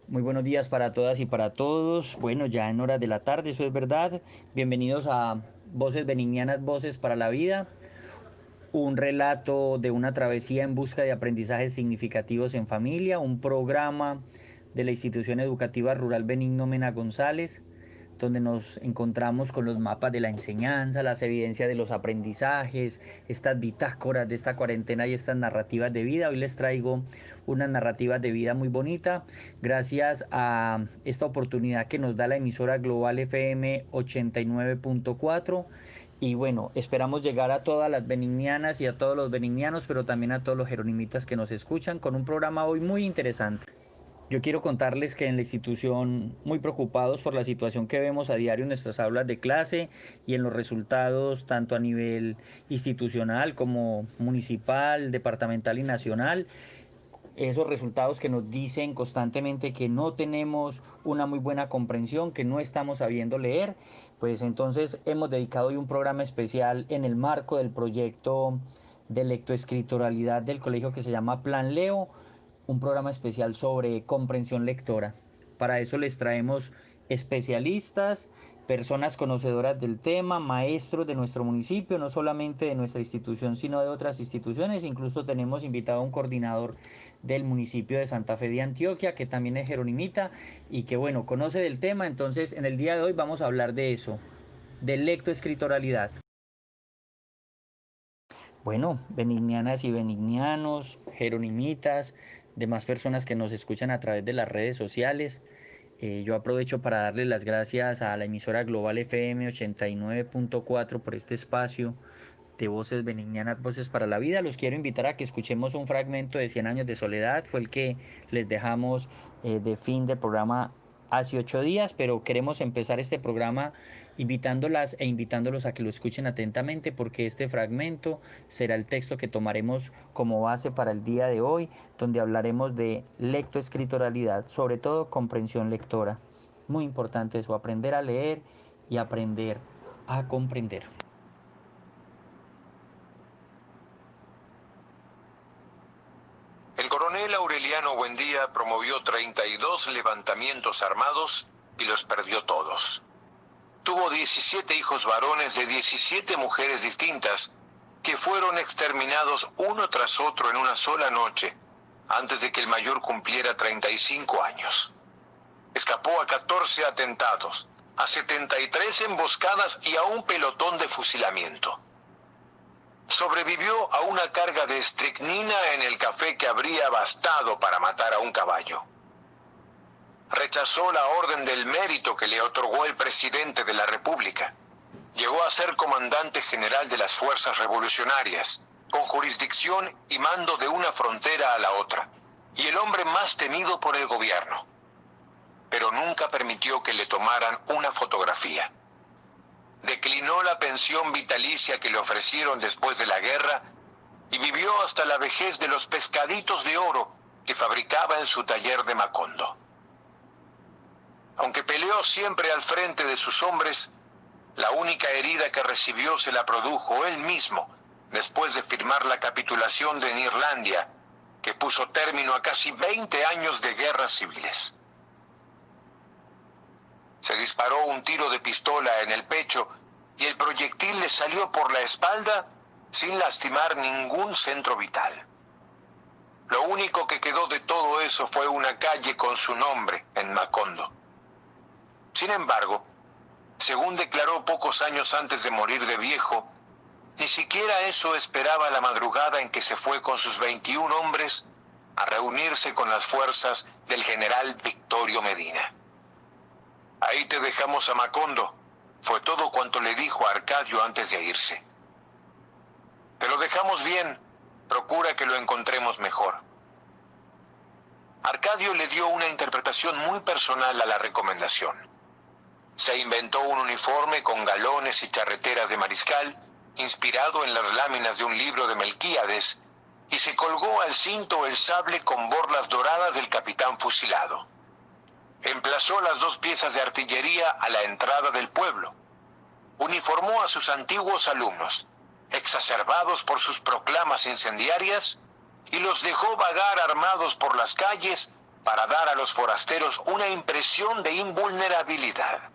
Muy buenos días para todas y para todos. Bueno, ya en horas de la tarde, eso es verdad. Bienvenidos a Voces Benignianas, Voces para la Vida, un relato de una travesía en busca de aprendizajes significativos en familia, un programa de la institución educativa rural Benigno Mena González, donde nos encontramos con los mapas de la enseñanza, las evidencias de los aprendizajes, estas bitácoras de esta cuarentena y estas narrativas de vida. Hoy les traigo unas narrativas de vida muy bonita, gracias a esta oportunidad que nos da la emisora Global FM 89.4. Y bueno, esperamos llegar a todas las benignianas y a todos los benignianos, pero también a todos los jeronimitas que nos escuchan con un programa hoy muy interesante. Yo quiero contarles que en la institución, muy preocupados por la situación que vemos a diario en nuestras aulas de clase y en los resultados tanto a nivel institucional como municipal, departamental y nacional, esos resultados que nos dicen constantemente que no tenemos una muy buena comprensión, que no estamos sabiendo leer, pues entonces hemos dedicado hoy un programa especial en el marco del proyecto de lectoescrituralidad del colegio que se llama Plan Leo, un programa especial sobre comprensión lectora. Para eso les traemos especialistas, personas conocedoras del tema, maestros de nuestro municipio, no solamente de nuestra institución, sino de otras instituciones. Incluso tenemos invitado a un coordinador del municipio de Santa Fe de Antioquia, que también es jeronimita y que, bueno, conoce del tema. Entonces, en el día de hoy vamos a hablar de eso, de lectoescritoralidad. Bueno, benignianas y benignianos, jeronimitas, demás personas que nos escuchan a través de las redes sociales. Yo aprovecho para darle las gracias a la emisora Global FM 89.4 por este espacio de Voces Benignianas, Voces para la Vida. Los quiero invitar a que escuchemos un fragmento de Cien años de soledad. Fue el que les dejamos de fin del programa hace 8 días, pero queremos empezar este programa invitándolas e invitándolos a que lo escuchen atentamente, porque este fragmento será el texto que tomaremos como base para el día de hoy, donde hablaremos de lectoescritoralidad, sobre todo comprensión lectora. Muy importante eso, aprender a leer y aprender a comprender. El coronel Aureliano Buendía promovió 32 levantamientos armados y los perdió todos. Tuvo 17 hijos varones de 17 mujeres distintas, que fueron exterminados uno tras otro en una sola noche, antes de que el mayor cumpliera 35 años. Escapó a 14 atentados, a 73 emboscadas y a un pelotón de fusilamiento. Sobrevivió a una carga de estricnina en el café que habría bastado para matar a un caballo. Rechazó la orden del mérito que le otorgó el presidente de la República. Llegó a ser comandante general de las fuerzas revolucionarias, con jurisdicción y mando de una frontera a la otra, y el hombre más temido por el gobierno. Pero nunca permitió que le tomaran una fotografía. Declinó la pensión vitalicia que le ofrecieron después de la guerra y vivió hasta la vejez de los pescaditos de oro que fabricaba en su taller de Macondo. Aunque peleó siempre al frente de sus hombres, la única herida que recibió se la produjo él mismo después de firmar la capitulación de Neerlandia, que puso término a casi 20 años de guerras civiles. Se disparó un tiro de pistola en el pecho y el proyectil le salió por la espalda sin lastimar ningún centro vital. Lo único que quedó de todo eso fue una calle con su nombre en Macondo. Sin embargo, según declaró pocos años antes de morir de viejo, ni siquiera eso esperaba la madrugada en que se fue con sus 21 hombres a reunirse con las fuerzas del general Victorio Medina. Ahí te dejamos a Macondo, fue todo cuanto le dijo a Arcadio antes de irse. Te lo dejamos bien, procura que lo encontremos mejor. Arcadio le dio una interpretación muy personal a la recomendación. Se inventó un uniforme con galones y charreteras de mariscal, inspirado en las láminas de un libro de Melquíades, y se colgó al cinto el sable con borlas doradas del capitán fusilado. Emplazó las 2 piezas de artillería a la entrada del pueblo. Uniformó a sus antiguos alumnos, exacerbados por sus proclamas incendiarias, y los dejó vagar armados por las calles para dar a los forasteros una impresión de invulnerabilidad.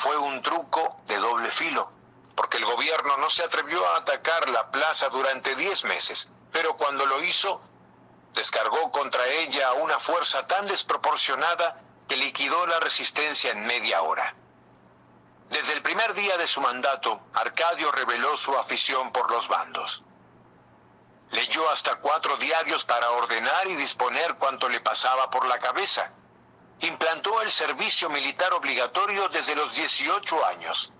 Fue un truco de doble filo, porque el gobierno no se atrevió a atacar la plaza durante 10 meses, pero cuando lo hizo, descargó contra ella una fuerza tan desproporcionada que liquidó la resistencia en media hora. Desde el primer día de su mandato, Arcadio reveló su afición por los bandos. Leyó hasta 4 diarios para ordenar y disponer cuanto le pasaba por la cabeza. Implantó el servicio militar obligatorio desde los 18 años.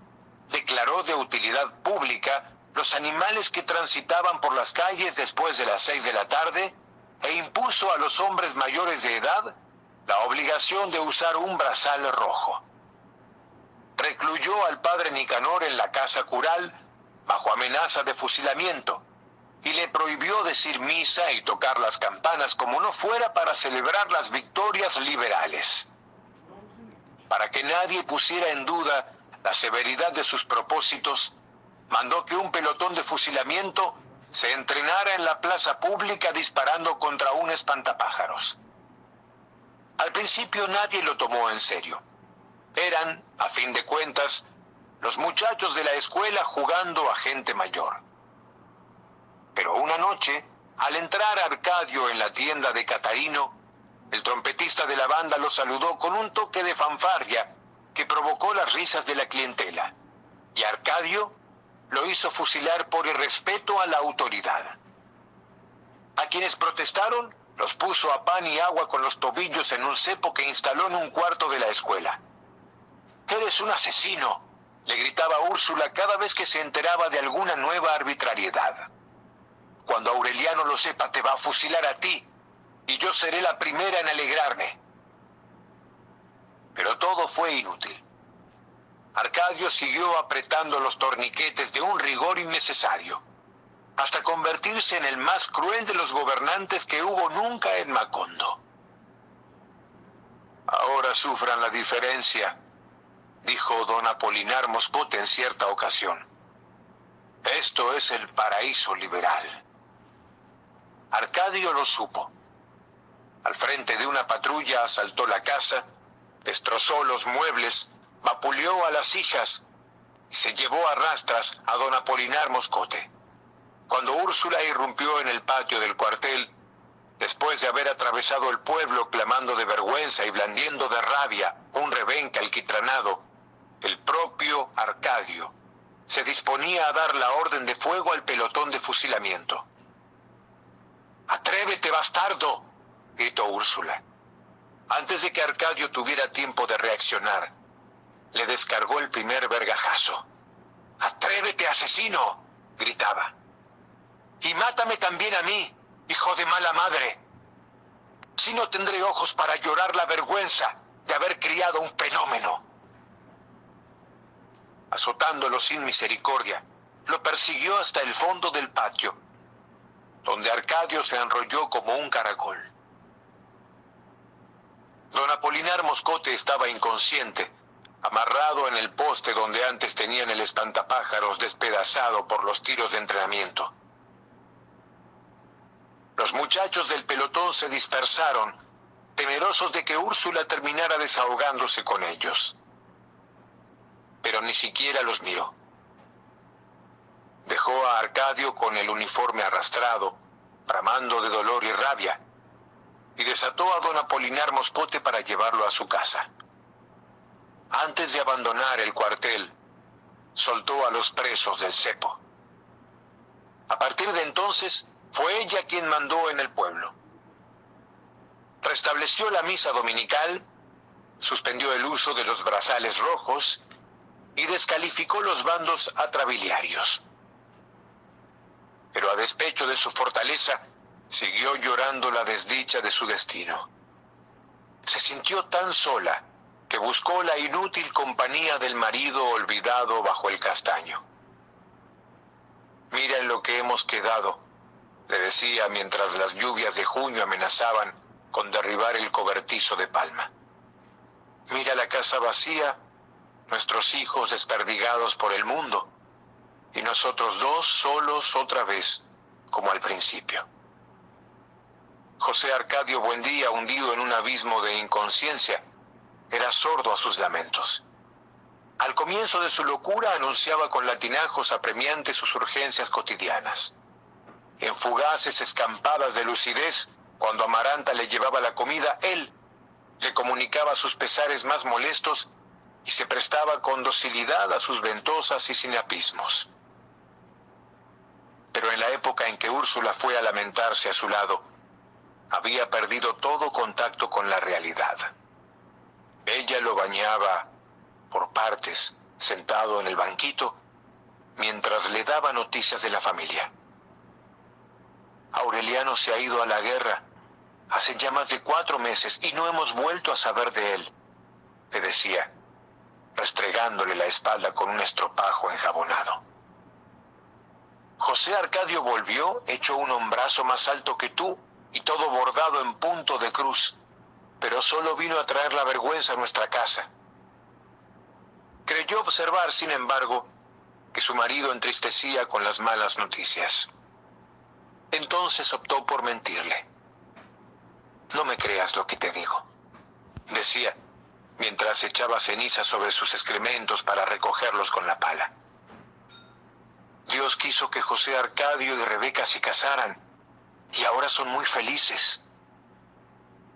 Declaró de utilidad pública los animales que transitaban por las calles después de las 6 de la tarde e impuso a los hombres mayores de edad la obligación de usar un brazal rojo. Recluyó al padre Nicanor en la casa cural bajo amenaza de fusilamiento y le prohibió decir misa y tocar las campanas como no fuera para celebrar las victorias liberales. Para que nadie pusiera en duda la severidad de sus propósitos, mandó que un pelotón de fusilamiento se entrenara en la plaza pública disparando contra un espantapájaros. Al principio nadie lo tomó en serio. Eran, a fin de cuentas, los muchachos de la escuela jugando a gente mayor. Pero una noche, al entrar Arcadio en la tienda de Catarino, el trompetista de la banda lo saludó con un toque de fanfarria que provocó las risas de la clientela, y Arcadio lo hizo fusilar por irrespeto a la autoridad. A quienes protestaron, los puso a pan y agua con los tobillos en un cepo que instaló en un cuarto de la escuela. «¡Eres un asesino!», le gritaba Úrsula cada vez que se enteraba de alguna nueva arbitrariedad. «Cuando Aureliano lo sepa, te va a fusilar a ti, y yo seré la primera en alegrarme». Pero todo fue inútil. Arcadio siguió apretando los torniquetes de un rigor innecesario, hasta convertirse en el más cruel de los gobernantes que hubo nunca en Macondo. «Ahora sufran la diferencia», dijo don Apolinar Moscote en cierta ocasión. «Esto es el paraíso liberal». Arcadio lo supo. Al frente de una patrulla asaltó la casa, destrozó los muebles, vapuleó a las hijas y se llevó a rastras a don Apolinar Moscote. Cuando Úrsula irrumpió en el patio del cuartel, después de haber atravesado el pueblo clamando de vergüenza y blandiendo de rabia un rebenque alquitranado, el propio Arcadio se disponía a dar la orden de fuego al pelotón de fusilamiento. «¡Atrévete, bastardo!», gritó Úrsula. Antes de que Arcadio tuviera tiempo de reaccionar, le descargó el primer vergajazo. «¡Atrévete, asesino!», gritaba. «Y mátame también a mí, hijo de mala madre. Si no tendré ojos para llorar la vergüenza de haber criado un fenómeno». Azotándolo sin misericordia, lo persiguió hasta el fondo del patio, donde Arcadio se enrolló como un caracol. Don Apolinar Moscote estaba inconsciente, amarrado en el poste donde antes tenían el espantapájaros despedazado por los tiros de entrenamiento. Los muchachos del pelotón se dispersaron, temerosos de que Úrsula terminara desahogándose con ellos. Pero ni siquiera los miró. Dejó a Arcadio con el uniforme arrastrado, bramando de dolor y rabia, y desató a don Apolinar Moscote para llevarlo a su casa. Antes de abandonar el cuartel, soltó a los presos del cepo. A partir de entonces, fue ella quien mandó en el pueblo. Restableció la misa dominical, suspendió el uso de los brazales rojos y descalificó los bandos atrabiliarios. Pero a despecho de su fortaleza, siguió llorando la desdicha de su destino. Se sintió tan sola que buscó la inútil compañía del marido olvidado bajo el castaño. «Mira en lo que hemos quedado», le decía mientras las lluvias de junio amenazaban con derribar el cobertizo de palma. «Mira la casa vacía, nuestros hijos desperdigados por el mundo, y nosotros dos solos otra vez, como al principio». José Arcadio Buendía, hundido en un abismo de inconsciencia, era sordo a sus lamentos. Al comienzo de su locura anunciaba con latinajos apremiantes sus urgencias cotidianas. En fugaces escampadas de lucidez, cuando Amaranta le llevaba la comida, él le comunicaba sus pesares más molestos y se prestaba con docilidad a sus ventosas y sinapismos. Pero en la época en que Úrsula fue a lamentarse a su lado, había perdido todo contacto con la realidad. Ella lo bañaba por partes, sentado en el banquito, mientras le daba noticias de la familia. Aureliano se ha ido a la guerra hace ya más de 4 meses y no hemos vuelto a saber de él, le decía, restregándole la espalda con un estropajo enjabonado. José Arcadio volvió, hecho un hombrazo más alto que tú y todo bordado en punto de cruz, pero solo vino a traer la vergüenza a nuestra casa. Creyó observar, sin embargo, que su marido entristecía con las malas noticias. Entonces optó por mentirle. No me creas lo que te digo, decía, mientras echaba ceniza sobre sus excrementos para recogerlos con la pala. Dios quiso que José Arcadio y Rebeca se casaran, y ahora son muy felices.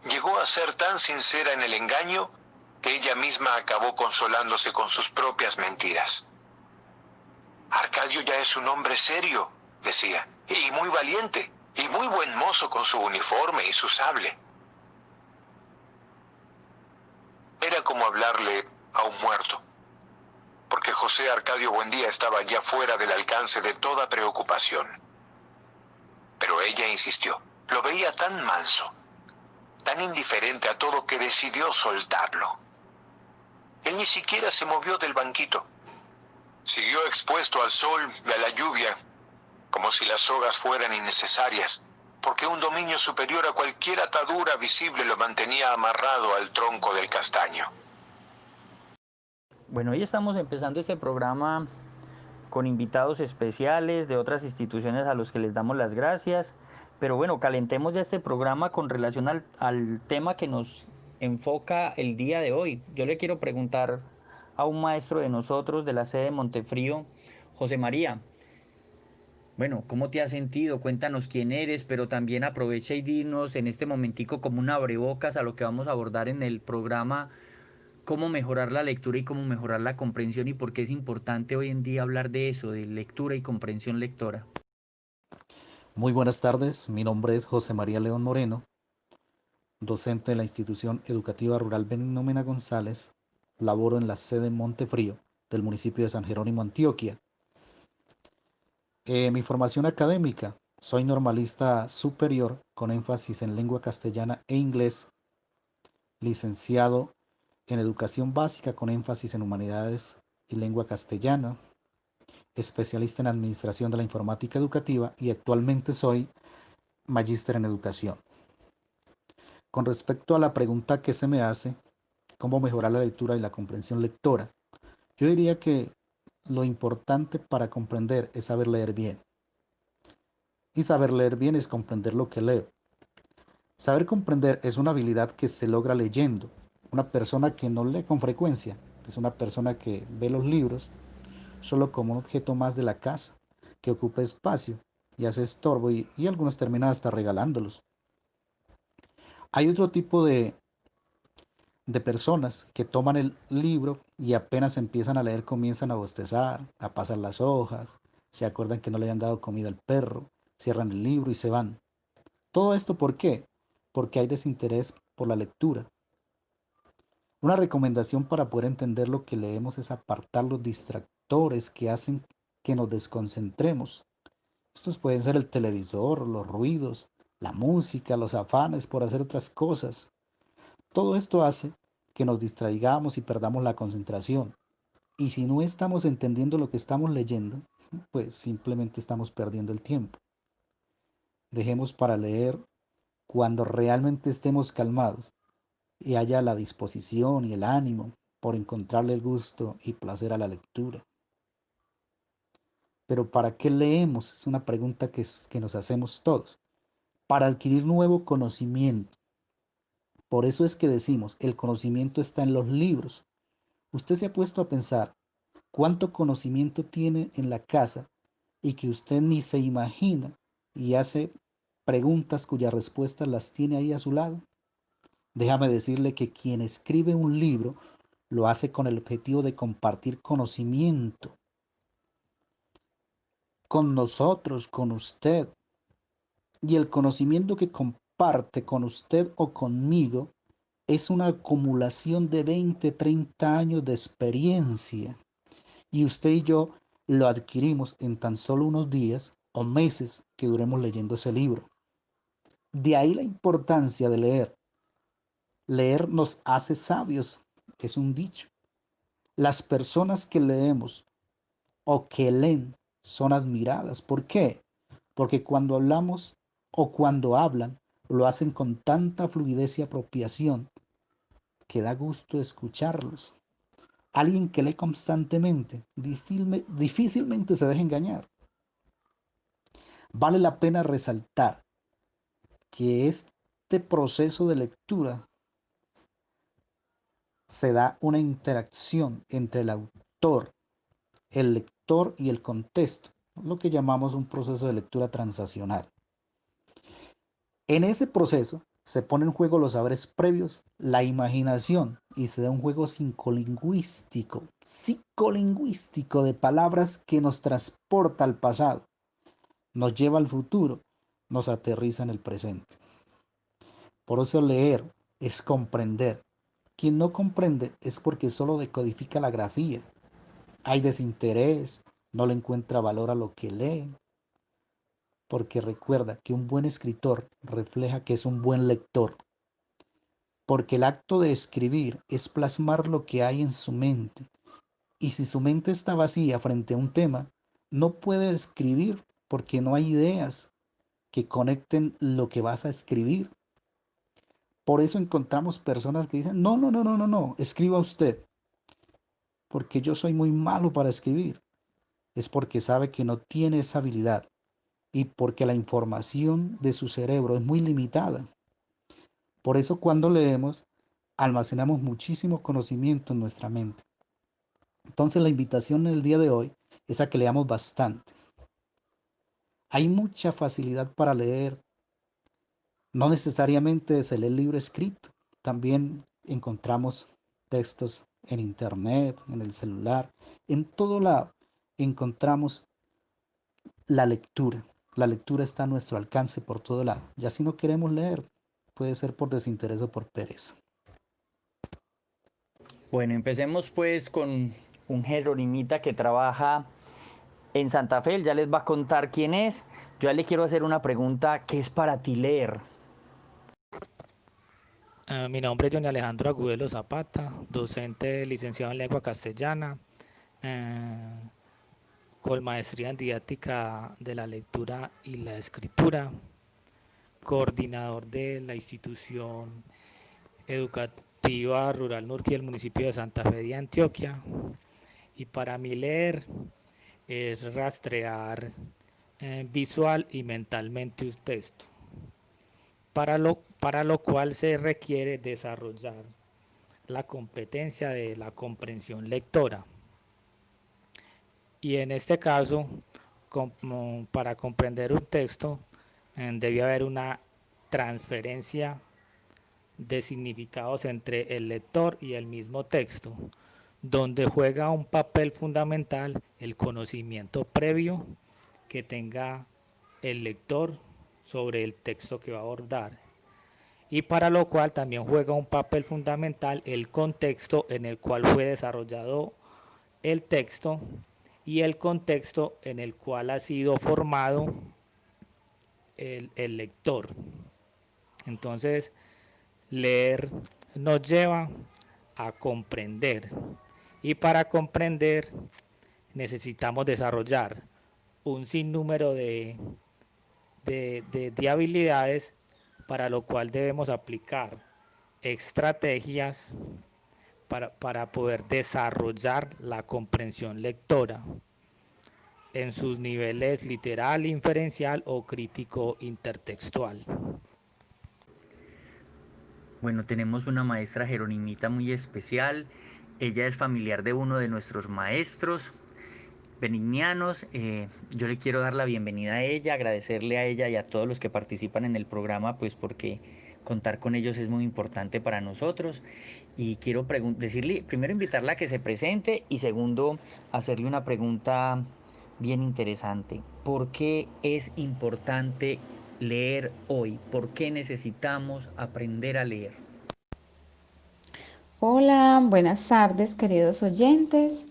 Llegó a ser tan sincera en el engaño que ella misma acabó consolándose con sus propias mentiras. Arcadio ya es un hombre serio, decía, y muy valiente, y muy buen mozo con su uniforme y su sable. Era como hablarle a un muerto, porque José Arcadio Buendía estaba ya fuera del alcance de toda preocupación. Pero ella insistió, lo veía tan manso, tan indiferente a todo que decidió soltarlo. Él ni siquiera se movió del banquito. Siguió expuesto al sol y a la lluvia, como si las sogas fueran innecesarias, porque un dominio superior a cualquier atadura visible lo mantenía amarrado al tronco del castaño. Bueno, hoy estamos empezando este programa con invitados especiales de otras instituciones a los que les damos las gracias. Pero bueno, calentemos ya este programa con relación al tema que nos enfoca el día de hoy. Yo le quiero preguntar a un maestro de nosotros de la sede de Montefrío, José María. Bueno, ¿cómo te has sentido? Cuéntanos quién eres, pero también aprovecha y dinos en este momentico como un abrebocas a lo que vamos a abordar en el programa, cómo mejorar la lectura y cómo mejorar la comprensión y por qué es importante hoy en día hablar de eso, de lectura y comprensión lectora. Muy buenas tardes, mi nombre es José María León Moreno, docente de la Institución Educativa Rural Benigno Mena González, laboro en la sede Montefrío del municipio de San Jerónimo, Antioquia. Mi formación académica, soy normalista superior con énfasis en lengua castellana e inglés, licenciado en educación básica con énfasis en humanidades y lengua castellana, especialista en administración de la informática educativa y actualmente soy magíster en educación. Con respecto a la pregunta que se me hace, ¿cómo mejorar la lectura y la comprensión lectora? Yo diría que lo importante para comprender es saber leer bien. Y saber leer bien es comprender lo que leo. Saber comprender es una habilidad que se logra leyendo. Una persona que no lee con frecuencia es una persona que ve los libros solo como un objeto más de la casa, que ocupa espacio y hace estorbo y algunos terminan hasta regalándolos. Hay otro tipo de personas que toman el libro y apenas empiezan a leer comienzan a bostezar, a pasar las hojas, se acuerdan que no le habían dado comida al perro, cierran el libro y se van. ¿Todo esto por qué? Porque hay desinterés por la lectura. Una recomendación para poder entender lo que leemos es apartar los distractores que hacen que nos desconcentremos. Estos pueden ser el televisor, los ruidos, la música, los afanes por hacer otras cosas. Todo esto hace que nos distraigamos y perdamos la concentración. Y si no estamos entendiendo lo que estamos leyendo, pues simplemente estamos perdiendo el tiempo. Dejemos para leer cuando realmente estemos calmados y haya la disposición y el ánimo por encontrarle el gusto y placer a la lectura. Pero ¿para qué leemos? Es una pregunta que nos hacemos todos. para adquirir nuevo conocimiento. Por eso es que decimos, el conocimiento está en los libros. Usted se ha puesto a pensar cuánto conocimiento tiene en la casa y que usted ni se imagina y hace preguntas cuyas respuestas las tiene ahí a su lado. Déjame decirle que quien escribe un libro lo hace con el objetivo de compartir conocimiento con nosotros, con usted. Y el conocimiento que comparte con usted o conmigo es una acumulación de 20, 30 años de experiencia. Y usted y yo lo adquirimos en tan solo unos días o meses que duremos leyendo ese libro. De ahí la importancia de leer. Leer nos hace sabios, es un dicho. Las personas que leemos o que leen son admiradas. ¿Por qué? Porque cuando hablamos o cuando hablan, lo hacen con tanta fluidez y apropiación que da gusto escucharlos. Alguien que lee constantemente difícilmente se deja engañar. Vale la pena resaltar que este proceso de lectura se da una interacción entre el autor, el lector y el contexto, lo que llamamos un proceso de lectura transaccional. En ese proceso se pone en juego los saberes previos, la imaginación y se da un juego psicolingüístico de palabras que nos transporta al pasado, nos lleva al futuro, nos aterriza en el presente. Por eso leer es comprender. Quien no comprende es porque solo decodifica la grafía. Hay desinterés, no le encuentra valor a lo que lee, porque recuerda que un buen escritor refleja que es un buen lector, porque el acto de escribir es plasmar lo que hay en su mente, y si su mente está vacía frente a un tema, no puede escribir porque no hay ideas que conecten lo que vas a escribir. Por eso encontramos personas que dicen, no, no, no, no, no, no, escriba usted, porque yo soy muy malo para escribir. Es porque sabe que no tiene esa habilidad y porque la información de su cerebro es muy limitada. Por eso cuando leemos, almacenamos muchísimo conocimiento en nuestra mente. Entonces la invitación en el día de hoy es a que leamos bastante. Hay mucha facilidad para leer, no necesariamente se lee el libro escrito, también encontramos textos en internet, en el celular, en todo lado encontramos la lectura. La lectura está a nuestro alcance por todo lado. Ya si no queremos leer, puede ser por desinterés o por pereza. Bueno, empecemos pues con un jeronimita que trabaja en Santa Fe. Él ya les va a contar quién es. Yo le quiero hacer una pregunta. ¿Qué es para ti leer? Mi nombre es Johnny Alejandro Agudelo Zapata, docente licenciado en lengua castellana, eh, con maestría en didáctica de la lectura y la escritura, coordinador de la institución educativa rural Nurqui del municipio de Santa Fe de Antioquia. Y para mí leer es rastrear visual y mentalmente un texto, para lo cual se requiere desarrollar la competencia de la comprensión lectora. Y en este caso, para comprender un texto, debe haber una transferencia de significados entre el lector y el mismo texto, donde juega un papel fundamental el conocimiento previo que tenga el lector sobre el texto que va a abordar, y para lo cual también juega un papel fundamental el contexto en el cual fue desarrollado el texto y el contexto en el cual ha sido formado el lector. Entonces, leer nos lleva a comprender, y para comprender necesitamos desarrollar un sinnúmero de habilidades, para lo cual debemos aplicar estrategias para poder desarrollar la comprensión lectora. en sus niveles literal, inferencial o crítico intertextual. Bueno, tenemos una maestra jeronimita muy especial. Ella es familiar de uno de nuestros maestros benignianos. Yo le quiero dar la bienvenida a ella, agradecerle a ella y a todos los que participan en el programa, pues porque contar con ellos es muy importante para nosotros. Y quiero decirle, primero invitarla a que se presente y segundo, hacerle una pregunta bien interesante. ¿Por qué es importante leer hoy? ¿Por qué necesitamos aprender a leer? Hola, buenas tardes, queridos oyentes.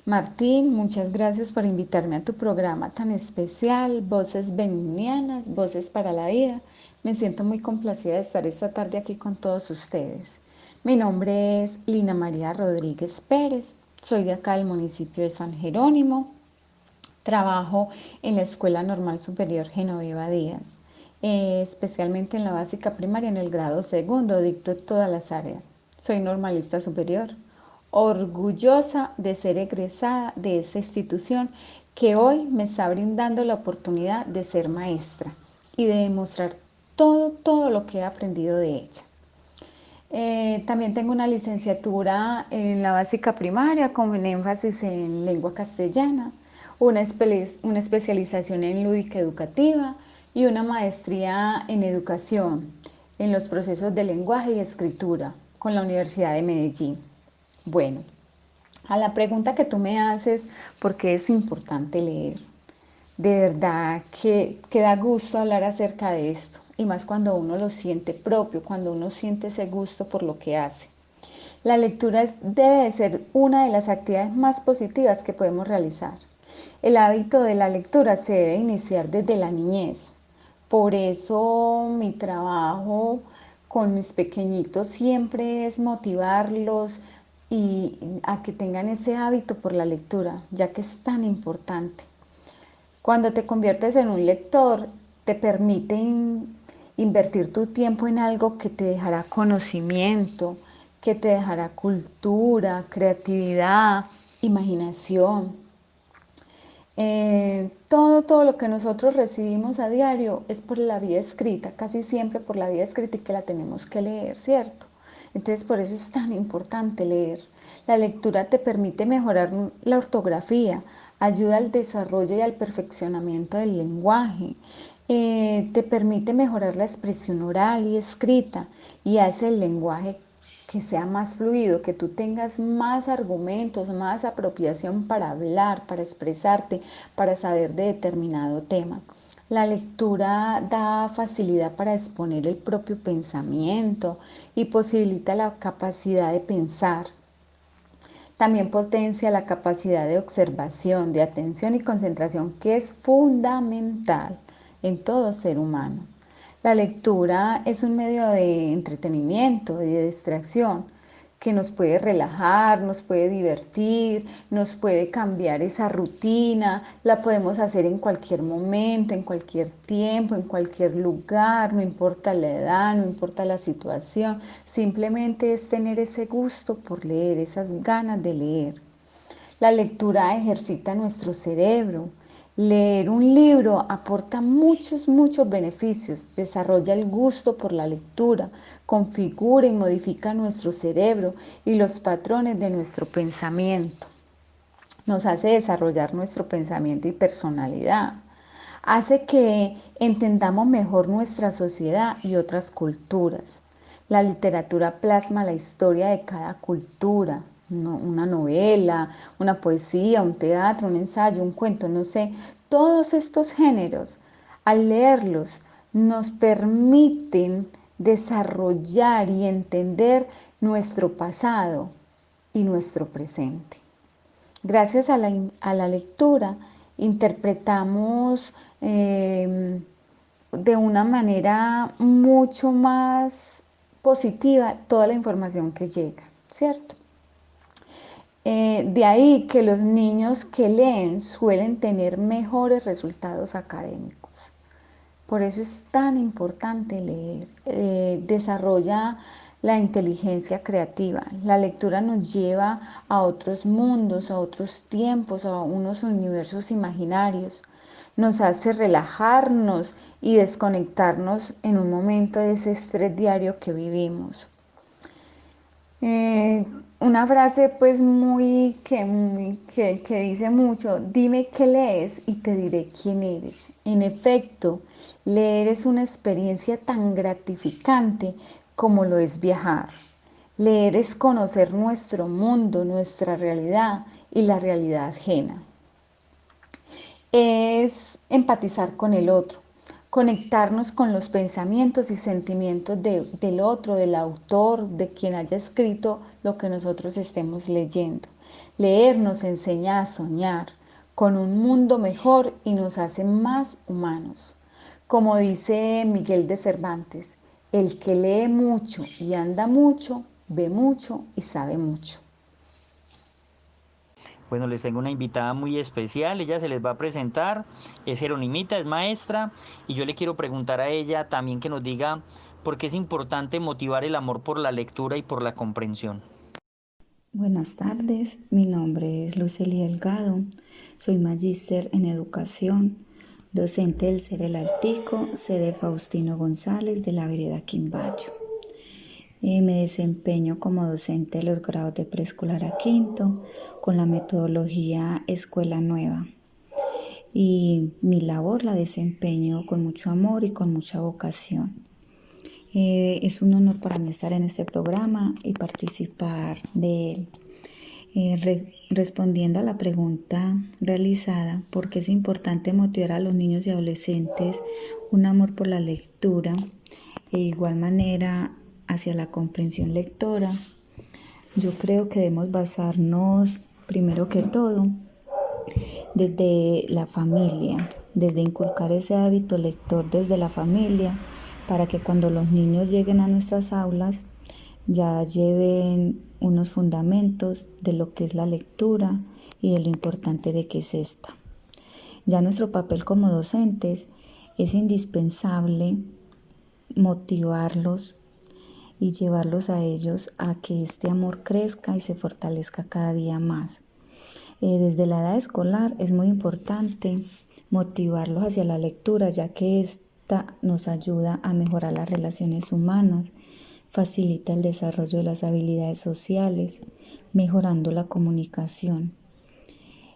Martín, muchas gracias por invitarme a tu programa tan especial, Voces Benignianas, Voces para la Vida. Me siento muy complacida de estar esta tarde aquí con todos ustedes. Mi nombre es Lina María Rodríguez Pérez, soy de acá del municipio de San Jerónimo. Trabajo en la Escuela Normal Superior Genoveva Díaz, especialmente en la básica primaria en el grado segundo, dicto todas las áreas. Soy normalista superior, orgullosa de ser egresada de esa institución que hoy me está brindando la oportunidad de ser maestra y de demostrar todo lo que he aprendido de ella. También tengo una licenciatura en la básica primaria con un énfasis en lengua castellana, una especialización en lúdica educativa y una maestría en educación en los procesos de lenguaje y escritura con la Universidad de Medellín. Bueno, a la pregunta que tú me haces, ¿por qué es importante leer? De verdad que da gusto hablar acerca de esto, y más cuando uno lo siente propio, cuando uno siente ese gusto por lo que hace. La lectura debe de ser una de las actividades más positivas que podemos realizar. El hábito de la lectura se debe iniciar desde la niñez. Por eso mi trabajo con mis pequeñitos siempre es motivarlos y a que tengan ese hábito por la lectura, ya que es tan importante. Cuando te conviertes en un lector, te permite invertir tu tiempo en algo que te dejará conocimiento, que te dejará cultura, creatividad, imaginación. Todo lo que nosotros recibimos a diario es por la vía escrita, casi siempre por la vía escrita y que la tenemos que leer, ¿cierto? Entonces por eso es tan importante leer. La lectura te permite mejorar la ortografía, ayuda al desarrollo y al perfeccionamiento del lenguaje, te permite mejorar la expresión oral y escrita y hace el lenguaje que sea más fluido, que tú tengas más argumentos, más apropiación para hablar, para expresarte, para saber de determinado tema. La lectura da facilidad para exponer el propio pensamiento y posibilita la capacidad de pensar. También potencia la capacidad de observación, de atención y concentración, que es fundamental en todo ser humano. La lectura es un medio de entretenimiento y de distracción que nos puede relajar, nos puede divertir, nos puede cambiar esa rutina, la podemos hacer en cualquier momento, en cualquier tiempo, en cualquier lugar, no importa la edad, no importa la situación, simplemente es tener ese gusto por leer, esas ganas de leer. La lectura ejercita nuestro cerebro. Leer un libro aporta muchos beneficios, desarrolla el gusto por la lectura, configura y modifica nuestro cerebro y los patrones de nuestro pensamiento. Nos hace desarrollar nuestro pensamiento y personalidad. Hace que entendamos mejor nuestra sociedad y otras culturas. La literatura plasma la historia de cada cultura, una novela, una poesía, un teatro, un ensayo, un cuento, no sé, todos estos géneros, al leerlos, nos permiten desarrollar y entender nuestro pasado y nuestro presente. Gracias a la lectura, interpretamos de una manera mucho más positiva toda la información que llega, ¿cierto? De ahí que los niños que leen suelen tener mejores resultados académicos. Por eso es tan importante leer. Desarrolla la inteligencia creativa. La lectura nos lleva a otros mundos, a otros tiempos, a unos universos imaginarios. Nos hace relajarnos y desconectarnos en un momento de ese estrés diario que vivimos. Una frase pues que dice mucho: dime qué lees y te diré quién eres. En efecto, leer es una experiencia tan gratificante como lo es viajar. Leer es conocer nuestro mundo, nuestra realidad y la realidad ajena. Es empatizar con el otro, conectarnos con los pensamientos y sentimientos del otro, del autor, de quien haya escrito lo que nosotros estemos leyendo. Leer nos enseña a soñar con un mundo mejor y nos hace más humanos. Como dice Miguel de Cervantes, el que lee mucho y anda mucho, ve mucho y sabe mucho. Bueno, les tengo una invitada muy especial, ella se les va a presentar, es Jeronimita, es maestra, y yo le quiero preguntar a ella también que nos diga por qué es importante motivar el amor por la lectura y por la comprensión. Buenas tardes, mi nombre es Lucely Delgado, soy magíster en educación, docente del CER El Altico, sede Faustino González de la vereda Quimbayo. Me desempeño como docente de los grados de preescolar a quinto con la metodología Escuela Nueva. Y mi labor la desempeño con mucho amor y con mucha vocación. Es un honor para mí estar en este programa y participar de él. Respondiendo a la pregunta realizada, ¿por qué es importante motivar a los niños y adolescentes un amor por la lectura e igual manera hacia la comprensión lectora? Yo creo que debemos basarnos primero que todo desde la familia, desde inculcar ese hábito lector desde la familia, para que cuando los niños lleguen a nuestras aulas ya lleven unos fundamentos de lo que es la lectura y de lo importante de que es esta. Ya nuestro papel como docentes es indispensable motivarlos y llevarlos a ellos a que este amor crezca y se fortalezca cada día más. Desde la edad escolar es muy importante motivarlos hacia la lectura, ya que esta nos ayuda a mejorar las relaciones humanas, facilita el desarrollo de las habilidades sociales, mejorando la comunicación.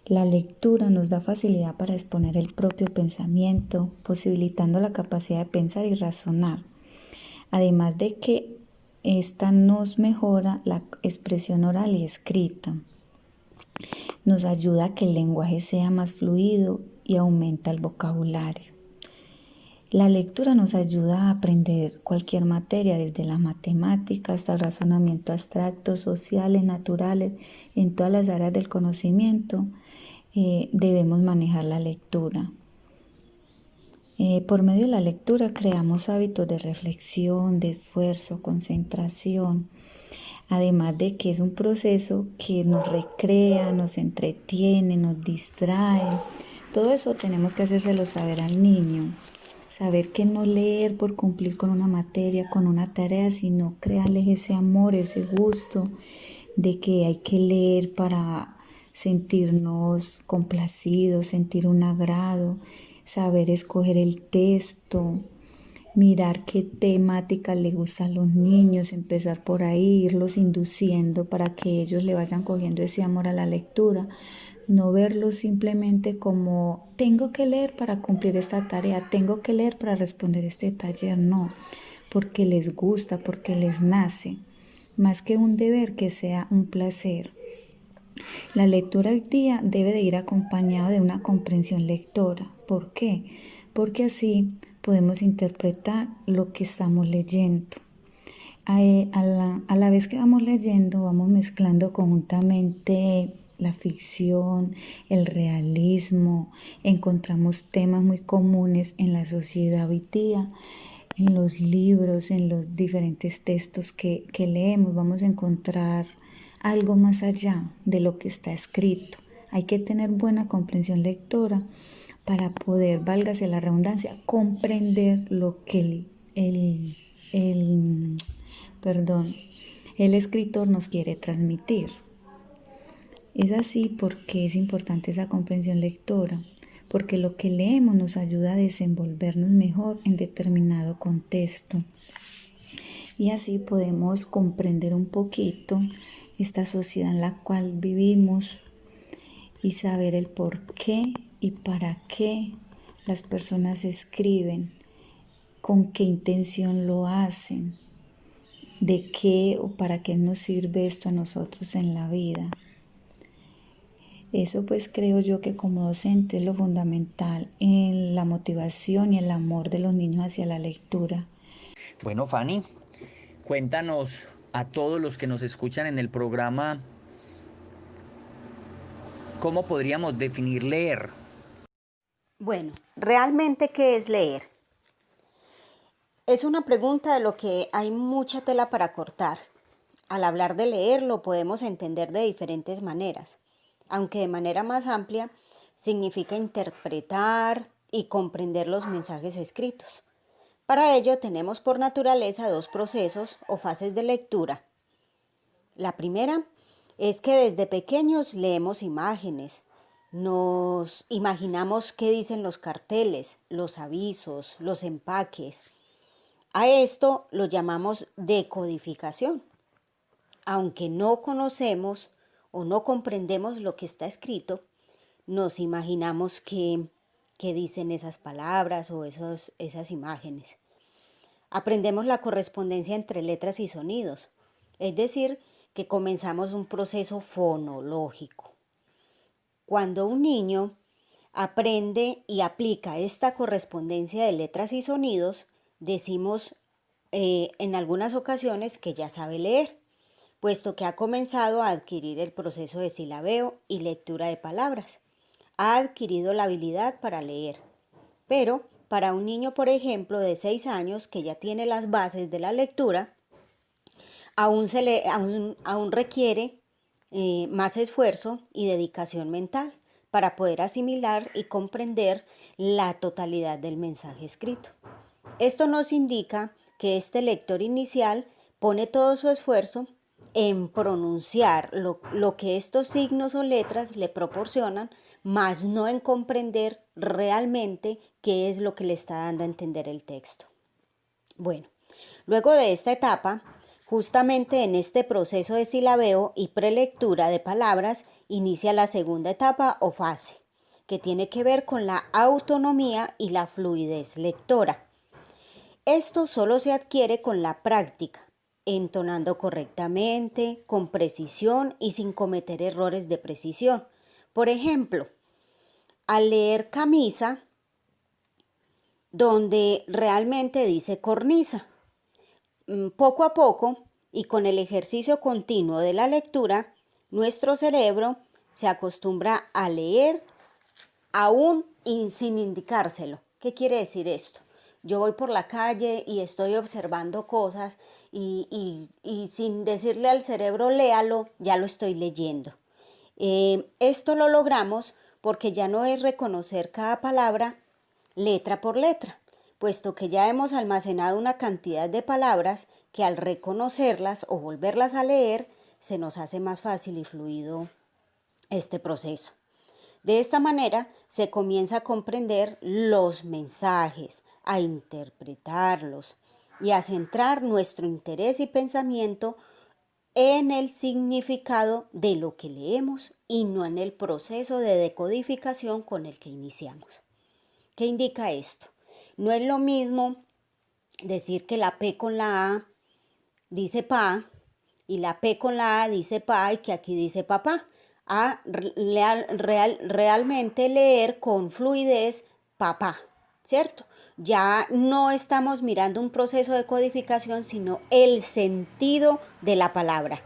La lectura nos da facilidad para exponer el propio pensamiento, posibilitando la capacidad de pensar y razonar. Además de que esta nos mejora la expresión oral y escrita. Nos ayuda a que el lenguaje sea más fluido y aumenta el vocabulario. La lectura nos ayuda a aprender cualquier materia, desde la matemática hasta el razonamiento abstracto, sociales, naturales, en todas las áreas del conocimiento. Debemos manejar la lectura. Por medio de la lectura creamos hábitos de reflexión, de esfuerzo, concentración. Además de que es un proceso que nos recrea, nos entretiene, nos distrae. Todo eso tenemos que hacérselo saber al niño. Saber que no leer por cumplir con una materia, con una tarea, sino crearles ese amor, ese gusto de que hay que leer para sentirnos complacidos, sentir un agrado, saber escoger el texto, mirar qué temática le gusta a los niños, empezar por ahí, irlos induciendo para que ellos le vayan cogiendo ese amor a la lectura. No verlo simplemente como tengo que leer para cumplir esta tarea, tengo que leer para responder este taller, no, porque les gusta, porque les nace, más que un deber, que sea un placer. La lectura hoy día debe de ir acompañada de una comprensión lectora. ¿Por qué? Porque así podemos interpretar lo que estamos leyendo. A la vez que vamos leyendo, vamos mezclando conjuntamente la ficción, el realismo, encontramos temas muy comunes en la sociedad hoy día, en los libros, en los diferentes textos que leemos, vamos a encontrar algo más allá de lo que está escrito. Hay que tener buena comprensión lectora para poder, válgase la redundancia, comprender lo que el perdón, el escritor nos quiere transmitir. Es así porque es importante esa comprensión lectora, porque lo que leemos nos ayuda a desenvolvernos mejor en determinado contexto. Y así podemos comprender un poquito esta sociedad en la cual vivimos y saber el por qué y para qué las personas escriben, con qué intención lo hacen, de qué o para qué nos sirve esto a nosotros en la vida. Eso pues creo yo que como docente es lo fundamental en la motivación y el amor de los niños hacia la lectura. Bueno, Fanny, cuéntanos a todos los que nos escuchan en el programa, ¿cómo podríamos definir leer? Bueno, ¿realmente qué es leer? Es una pregunta de lo que hay mucha tela para cortar. Al hablar de leer lo podemos entender de diferentes maneras, aunque de manera más amplia significa interpretar y comprender los mensajes escritos. Para ello tenemos por naturaleza dos procesos o fases de lectura. La primera es que desde pequeños leemos imágenes, nos imaginamos qué dicen los carteles, los avisos, los empaques. A esto lo llamamos decodificación. Aunque no conocemos o no comprendemos lo que está escrito, nos imaginamos qué dicen esas palabras o esas imágenes. Aprendemos la correspondencia entre letras y sonidos, es decir, que comenzamos un proceso fonológico. Cuando un niño aprende y aplica esta correspondencia de letras y sonidos, decimos en algunas ocasiones que ya sabe leer, puesto que ha comenzado a adquirir el proceso de silabeo y lectura de palabras. Ha adquirido la habilidad para leer. Pero para un niño, por ejemplo, de 6 años que ya tiene las bases de la lectura, aún requiere más esfuerzo y dedicación mental para poder asimilar y comprender la totalidad del mensaje escrito. Esto nos indica que este lector inicial pone todo su esfuerzo en pronunciar lo que estos signos o letras le proporcionan, más no en comprender realmente qué es lo que le está dando a entender el texto. Bueno, luego de esta etapa, justamente en este proceso de silabeo y prelectura de palabras, inicia la segunda etapa o fase, que tiene que ver con la autonomía y la fluidez lectora. Esto solo se adquiere con la práctica, entonando correctamente, con precisión y sin cometer errores de precisión. Por ejemplo, al leer camisa, donde realmente dice cornisa. Poco a poco y con el ejercicio continuo de la lectura, nuestro cerebro se acostumbra a leer aún sin indicárselo. ¿Qué quiere decir esto? Yo voy por la calle y estoy observando cosas y sin decirle al cerebro léalo, ya lo estoy leyendo. Esto lo logramos porque ya no es reconocer cada palabra letra por letra, puesto que ya hemos almacenado una cantidad de palabras que al reconocerlas o volverlas a leer se nos hace más fácil y fluido este proceso. De esta manera se comienza a comprender los mensajes, a interpretarlos y a centrar nuestro interés y pensamiento en el significado de lo que leemos y no en el proceso de decodificación con el que iniciamos. ¿Qué indica esto? No es lo mismo decir que la P con la A dice pa y la P con la A dice pa y que aquí dice papá. A realmente leer con fluidez papá, ¿cierto? Ya no estamos mirando un proceso de codificación, sino el sentido de la palabra.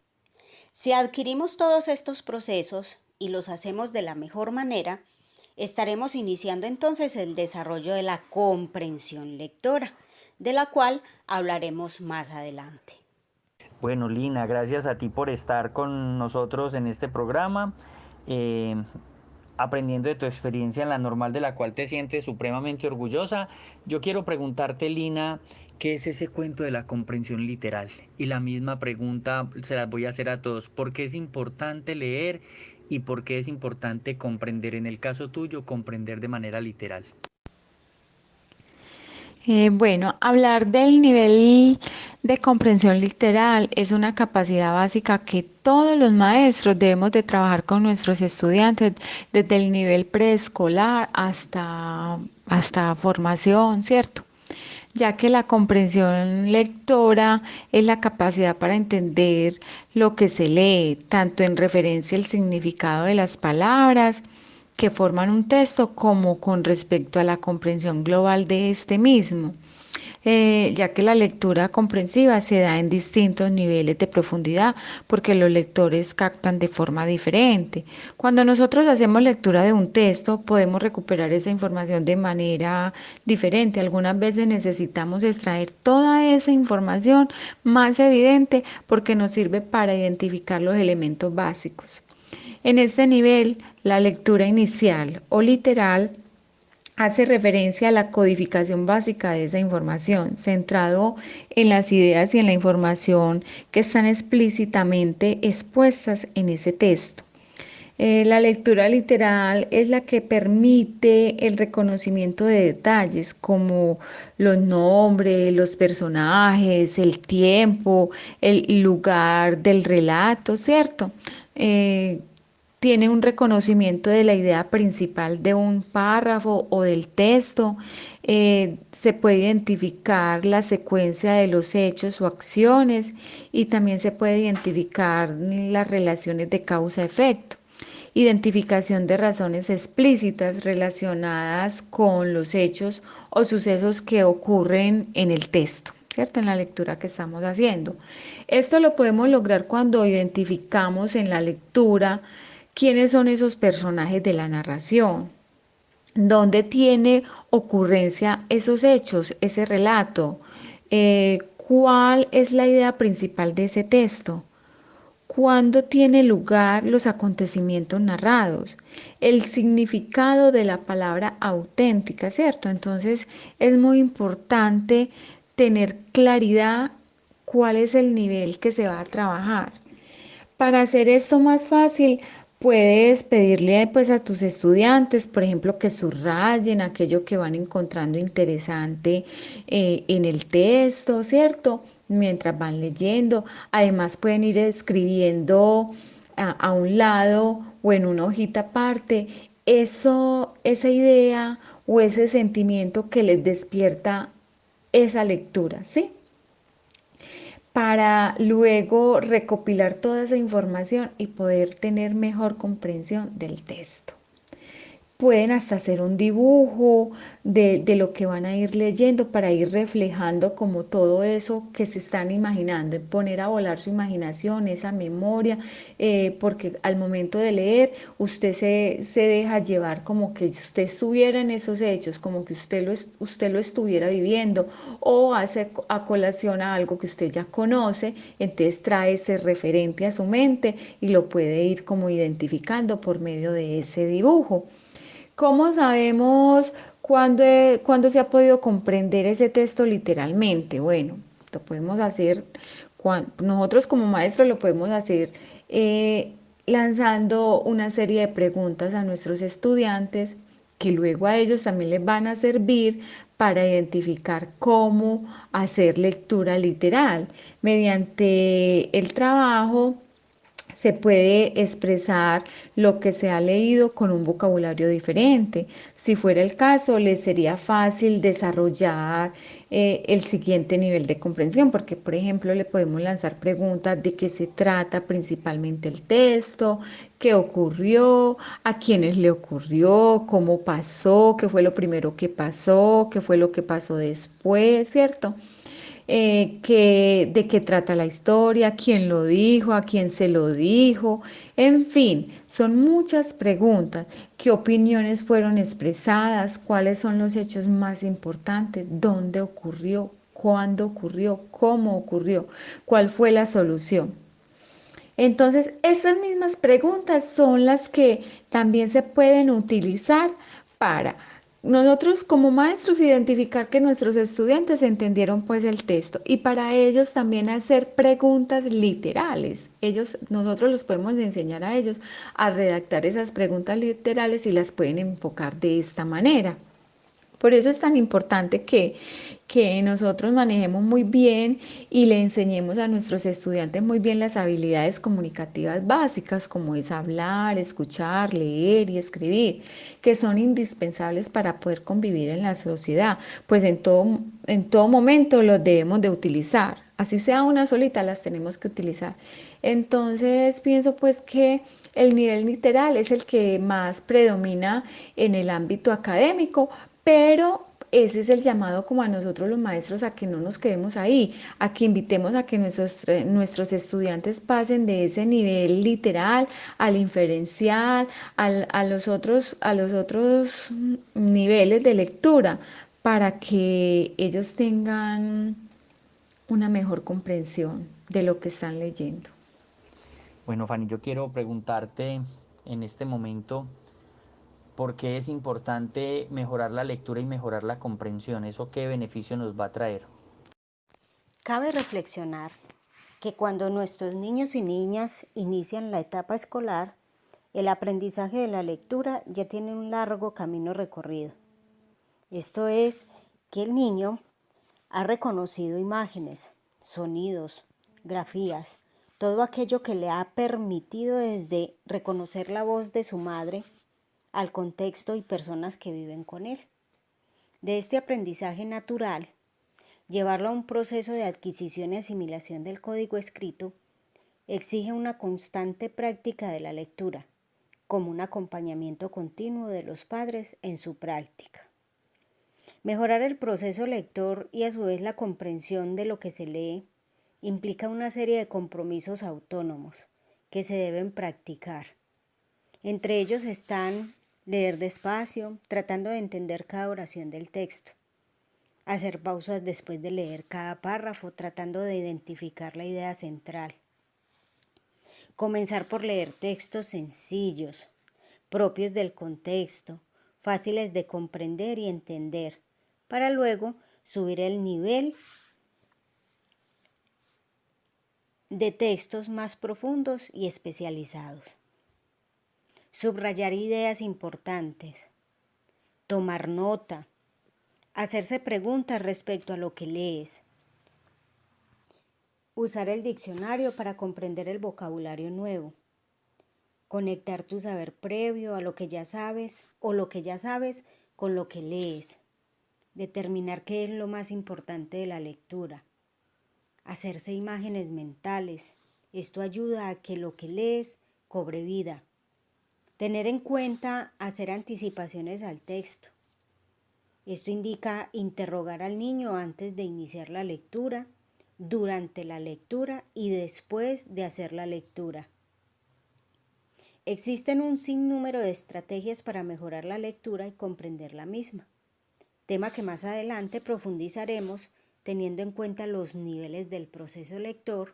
Si adquirimos todos estos procesos y los hacemos de la mejor manera, estaremos iniciando entonces el desarrollo de la comprensión lectora, de la cual hablaremos más adelante. Bueno, Lina, gracias a ti por estar con nosotros en este programa. aprendiendo de tu experiencia en la normal de la cual te sientes supremamente orgullosa, yo quiero preguntarte, Lina, ¿qué es ese cuento de la comprensión literal? Y la misma pregunta se las voy a hacer a todos. ¿Por qué es importante leer y por qué es importante comprender? En el caso tuyo, comprender de manera literal. Bueno, hablar del nivel de comprensión literal es una capacidad básica que todos los maestros debemos de trabajar con nuestros estudiantes desde el nivel preescolar hasta formación, ¿cierto? Ya que la comprensión lectora es la capacidad para entender lo que se lee, tanto en referencia al significado de las palabras que forman un texto como con respecto a la comprensión global de este mismo, ya que la lectura comprensiva se da en distintos niveles de profundidad porque los lectores captan de forma diferente. Cuando nosotros hacemos lectura de un texto, podemos recuperar esa información de manera diferente. Algunas veces necesitamos extraer toda esa información más evidente porque nos sirve para identificar los elementos básicos. En este nivel, la lectura inicial o literal hace referencia a la codificación básica de esa información, centrado en las ideas y en la información que están explícitamente expuestas en ese texto. La lectura literal es la que permite el reconocimiento de detalles como los nombres, los personajes, el tiempo, el lugar del relato, ¿cierto? Eh, Tiene un reconocimiento de la idea principal de un párrafo o del texto. Se puede identificar la secuencia de los hechos o acciones y también se puede identificar las relaciones de causa-efecto. Identificación de razones explícitas relacionadas con los hechos o sucesos que ocurren en el texto, ¿cierto? En la lectura que estamos haciendo. Esto lo podemos lograr cuando identificamos en la lectura quiénes son esos personajes de la narración, dónde tiene ocurrencia esos hechos, ese relato, cuál es la idea principal de ese texto, cuándo tiene lugar los acontecimientos narrados, el significado de la palabra auténtica, ¿cierto? Entonces es muy importante tener claridad cuál es el nivel que se va a trabajar. Para hacer esto más fácil, puedes pedirle pues a tus estudiantes, por ejemplo, que subrayen aquello que van encontrando interesante en el texto, ¿cierto? Mientras van leyendo. Además, pueden ir escribiendo a un lado o en una hojita aparte esa idea o ese sentimiento que les despierta esa lectura, ¿sí? Para luego recopilar toda esa información y poder tener mejor comprensión del texto. Pueden hasta hacer un dibujo de lo que van a ir leyendo para ir reflejando como todo eso que se están imaginando, poner a volar su imaginación, esa memoria, porque al momento de leer usted se deja llevar como que usted estuviera en esos hechos, como que usted lo estuviera viviendo o hace a colación a algo que usted ya conoce, entonces trae ese referente a su mente y lo puede ir como identificando por medio de ese dibujo. ¿Cómo sabemos cuándo se ha podido comprender ese texto literalmente? Bueno, lo podemos hacer, nosotros como maestros lo podemos hacer eh, lanzando una serie de preguntas a nuestros estudiantes que luego a ellos también les van a servir para identificar cómo hacer lectura literal. Mediante el trabajo se puede expresar lo que se ha leído con un vocabulario diferente. Si fuera el caso, les sería fácil desarrollar el siguiente nivel de comprensión, porque, por ejemplo, le podemos lanzar preguntas de qué se trata principalmente el texto, qué ocurrió, a quiénes le ocurrió, cómo pasó, qué fue lo primero que pasó, qué fue lo que pasó después, ¿cierto? De qué trata la historia, quién lo dijo, a quién se lo dijo, en fin, son muchas preguntas. ¿Qué opiniones fueron expresadas? ¿Cuáles son los hechos más importantes? ¿Dónde ocurrió? ¿Cuándo ocurrió? ¿Cómo ocurrió? ¿Cuál fue la solución? Entonces, estas mismas preguntas son las que también se pueden utilizar para nosotros como maestros identificar que nuestros estudiantes entendieron pues el texto y para ellos también hacer preguntas literales. Nosotros los podemos enseñar a ellos a redactar esas preguntas literales y las pueden enfocar de esta manera. Por eso es tan importante que nosotros manejemos muy bien y le enseñemos a nuestros estudiantes muy bien las habilidades comunicativas básicas, como es hablar, escuchar, leer y escribir, que son indispensables para poder convivir en la sociedad, pues en todo momento los debemos de utilizar. Así sea una solita, las tenemos que utilizar. Entonces, pienso pues que el nivel literal es el que más predomina en el ámbito académico, pero ese es el llamado como a nosotros los maestros a que no nos quedemos ahí, a que invitemos a que nuestros estudiantes pasen de ese nivel literal al inferencial, a los otros niveles de lectura, para que ellos tengan una mejor comprensión de lo que están leyendo. Bueno, Fanny, yo quiero preguntarte en este momento por qué es importante mejorar la lectura y mejorar la comprensión. ¿Eso qué beneficio nos va a traer? Cabe reflexionar que cuando nuestros niños y niñas inician la etapa escolar, el aprendizaje de la lectura ya tiene un largo camino recorrido. Esto es que el niño ha reconocido imágenes, sonidos, grafías, todo aquello que le ha permitido desde reconocer la voz de su madre al contexto y personas que viven con él. De este aprendizaje natural, llevarlo a un proceso de adquisición y asimilación del código escrito exige una constante práctica de la lectura, como un acompañamiento continuo de los padres en su práctica. Mejorar el proceso lector y a su vez la comprensión de lo que se lee implica una serie de compromisos autónomos que se deben practicar. Entre ellos están leer despacio, tratando de entender cada oración del texto, hacer pausas después de leer cada párrafo, tratando de identificar la idea central, comenzar por leer textos sencillos, propios del contexto, fáciles de comprender y entender, para luego subir el nivel de textos más profundos y especializados. Subrayar ideas importantes, tomar nota, hacerse preguntas respecto a lo que lees, usar el diccionario para comprender el vocabulario nuevo, conectar tu saber previo a lo que ya sabes o lo que ya sabes con lo que lees, determinar qué es lo más importante de la lectura, hacerse imágenes mentales. Esto ayuda a que lo que lees cobre vida. Tener en cuenta hacer anticipaciones al texto. Esto indica interrogar al niño antes de iniciar la lectura, durante la lectura y después de hacer la lectura. Existen un sinnúmero de estrategias para mejorar la lectura y comprender la misma, tema que más adelante profundizaremos teniendo en cuenta los niveles del proceso lector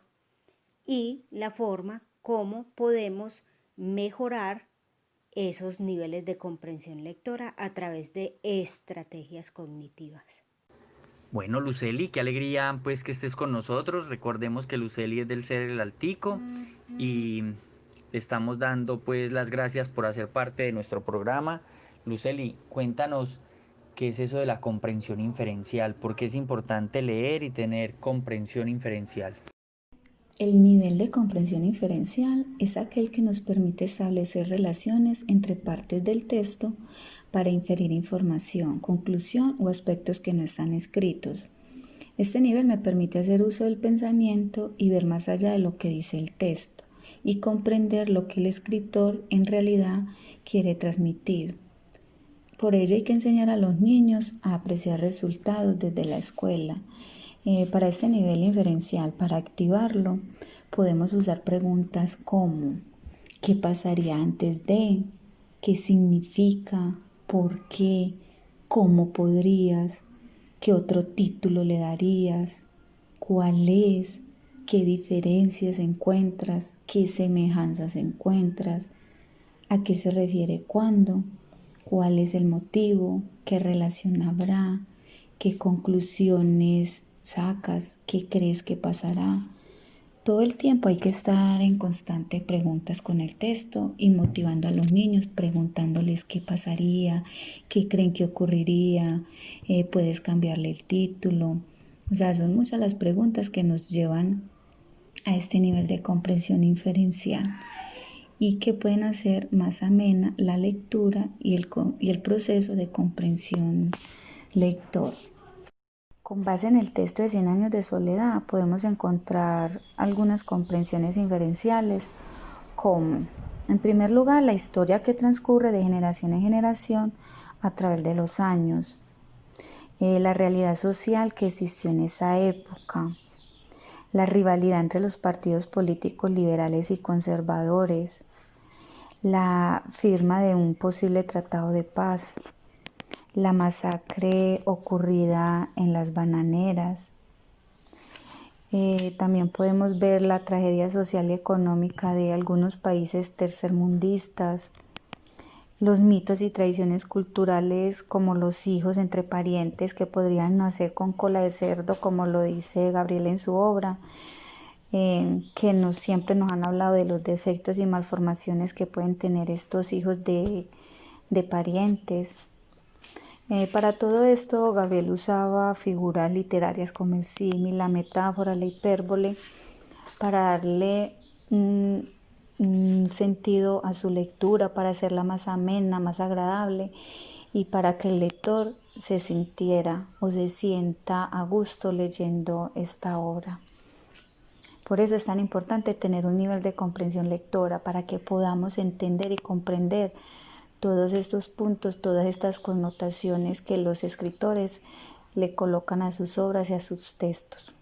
y la forma como podemos mejorar esos niveles de comprensión lectora a través de estrategias cognitivas. Bueno, Luceli, qué alegría pues que estés con nosotros. Recordemos que Luceli es del Ser el Altico y le estamos dando pues las gracias por hacer parte de nuestro programa. Luceli, cuéntanos qué es eso de la comprensión inferencial, por qué es importante leer y tener comprensión inferencial. El nivel de comprensión inferencial es aquel que nos permite establecer relaciones entre partes del texto para inferir información, conclusión o aspectos que no están escritos. Este nivel me permite hacer uso del pensamiento y ver más allá de lo que dice el texto y comprender lo que el escritor en realidad quiere transmitir. Por ello hay que enseñar a los niños a apreciar resultados desde la escuela. Para este nivel inferencial, para activarlo, podemos usar preguntas como ¿qué pasaría antes de? ¿Qué significa? ¿Por qué? ¿Cómo podrías? ¿Qué otro título le darías? ¿Cuál es? qué diferencias encuentras, qué semejanzas encuentras, a qué se refiere cuándo, cuál es el motivo, qué relación habrá, qué conclusiones sacas, qué crees que pasará. Todo el tiempo hay que estar en constante preguntas con el texto y motivando a los niños, preguntándoles qué pasaría, qué creen que ocurriría, puedes cambiarle el título. O sea, son muchas las preguntas que nos llevan a este nivel de comprensión inferencial y que pueden hacer más amena la lectura y el proceso de comprensión lector. Con base en el texto de 100 años de soledad podemos encontrar algunas comprensiones inferenciales como, en primer lugar, la historia que transcurre de generación en generación a través de los años, la realidad social que existió en esa época, la rivalidad entre los partidos políticos liberales y conservadores, la firma de un posible tratado de paz, la masacre ocurrida en las bananeras. También podemos ver la tragedia social y económica de algunos países tercermundistas, los mitos y tradiciones culturales como los hijos entre parientes que podrían nacer con cola de cerdo, como lo dice Gabriel en su obra, que siempre nos han hablado de los defectos y malformaciones que pueden tener estos hijos de parientes. Para todo esto, Gabriel usaba figuras literarias como el símil, la metáfora, la hipérbole, para darle un sentido a su lectura, para hacerla más amena, más agradable y para que el lector se sintiera o se sienta a gusto leyendo esta obra. Por eso es tan importante tener un nivel de comprensión lectora para que podamos entender y comprender todos estos puntos, todas estas connotaciones que los escritores le colocan a sus obras y a sus textos.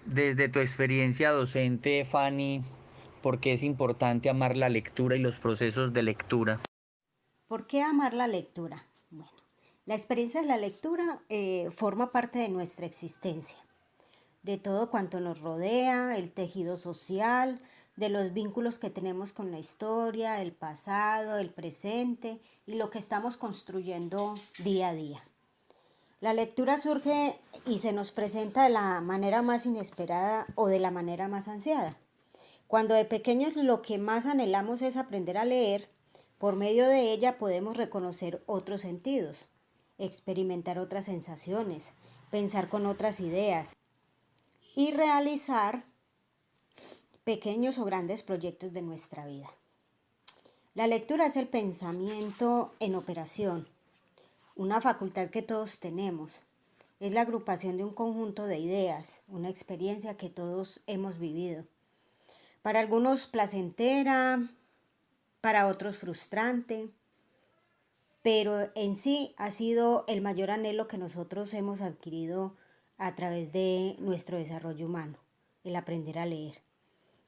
Desde tu experiencia docente, Fanny, ¿por qué es importante amar la lectura y los procesos de lectura? ¿Por qué amar la lectura? Bueno, la experiencia de la lectura forma parte de nuestra existencia, de todo cuanto nos rodea, el tejido social, de los vínculos que tenemos con la historia, el pasado, el presente y lo que estamos construyendo día a día. La lectura surge y se nos presenta de la manera más inesperada o de la manera más ansiada. Cuando de pequeños lo que más anhelamos es aprender a leer, por medio de ella podemos reconocer otros sentidos, experimentar otras sensaciones, pensar con otras ideas y realizar pequeños o grandes proyectos de nuestra vida. La lectura es el pensamiento en operación, una facultad que todos tenemos. Es la agrupación de un conjunto de ideas, una experiencia que todos hemos vivido. Para algunos placentera, para otros frustrante, pero en sí ha sido el mayor anhelo que nosotros hemos adquirido a través de nuestro desarrollo humano, el aprender a leer.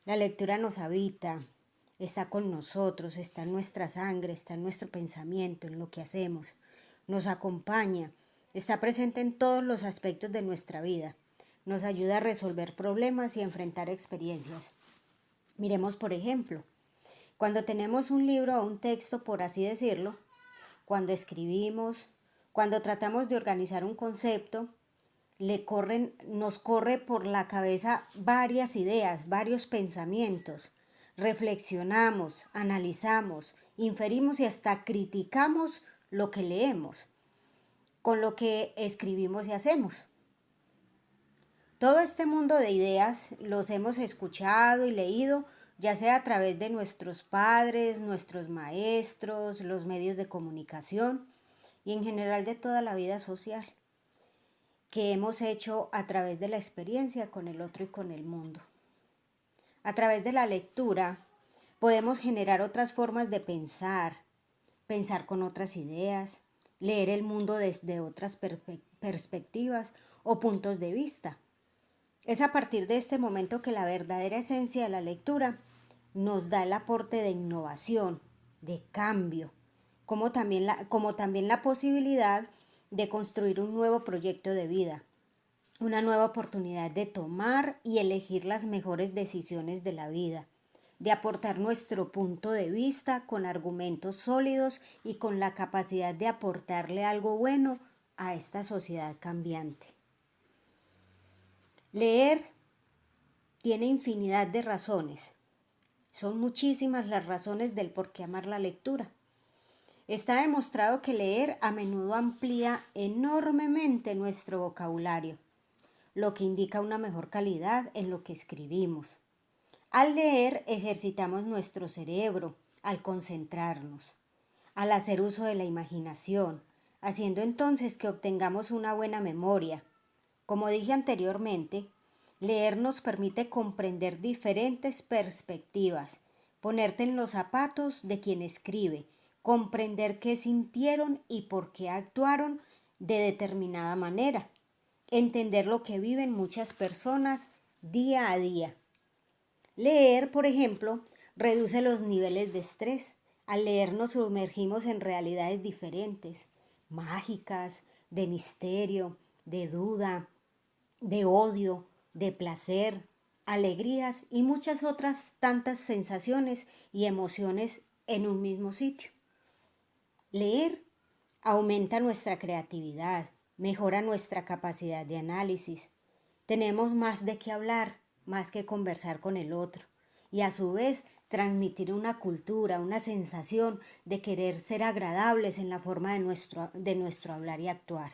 La lectura nos habita, está con nosotros, está en nuestra sangre, está en nuestro pensamiento, en lo que hacemos, nos acompaña, está presente en todos los aspectos de nuestra vida, nos ayuda a resolver problemas y a enfrentar experiencias. Miremos, por ejemplo, cuando tenemos un libro o un texto, por así decirlo, cuando escribimos, cuando tratamos de organizar un concepto, nos corre por la cabeza varias ideas, varios pensamientos. Reflexionamos, analizamos, inferimos y hasta criticamos lo que leemos, con lo que escribimos y hacemos. Todo este mundo de ideas los hemos escuchado y leído, ya sea a través de nuestros padres, nuestros maestros, los medios de comunicación y en general de toda la vida social que hemos hecho a través de la experiencia con el otro y con el mundo. A través de la lectura podemos generar otras formas de pensar, pensar con otras ideas, leer el mundo desde otras perspectivas o puntos de vista. Es a partir de este momento que la verdadera esencia de la lectura nos da el aporte de innovación, de cambio, como también la posibilidad de construir un nuevo proyecto de vida, una nueva oportunidad de tomar y elegir las mejores decisiones de la vida, de aportar nuestro punto de vista con argumentos sólidos y con la capacidad de aportarle algo bueno a esta sociedad cambiante. Leer tiene infinidad de razones. Son muchísimas las razones del por qué amar la lectura. Está demostrado que leer a menudo amplía enormemente nuestro vocabulario, lo que indica una mejor calidad en lo que escribimos. Al leer ejercitamos nuestro cerebro, al concentrarnos, al hacer uso de la imaginación, haciendo entonces que obtengamos una buena memoria. Como dije anteriormente, leer nos permite comprender diferentes perspectivas, ponerte en los zapatos de quien escribe, comprender qué sintieron y por qué actuaron de determinada manera, entender lo que viven muchas personas día a día. Leer, por ejemplo, reduce los niveles de estrés. Al leer nos sumergimos en realidades diferentes, mágicas, de misterio, de duda, de odio, de placer, alegrías y muchas otras tantas sensaciones y emociones en un mismo sitio. Leer aumenta nuestra creatividad, mejora nuestra capacidad de análisis. Tenemos más de qué hablar, más que conversar con el otro y a su vez transmitir una cultura, una sensación de querer ser agradables en la forma de nuestro hablar y actuar.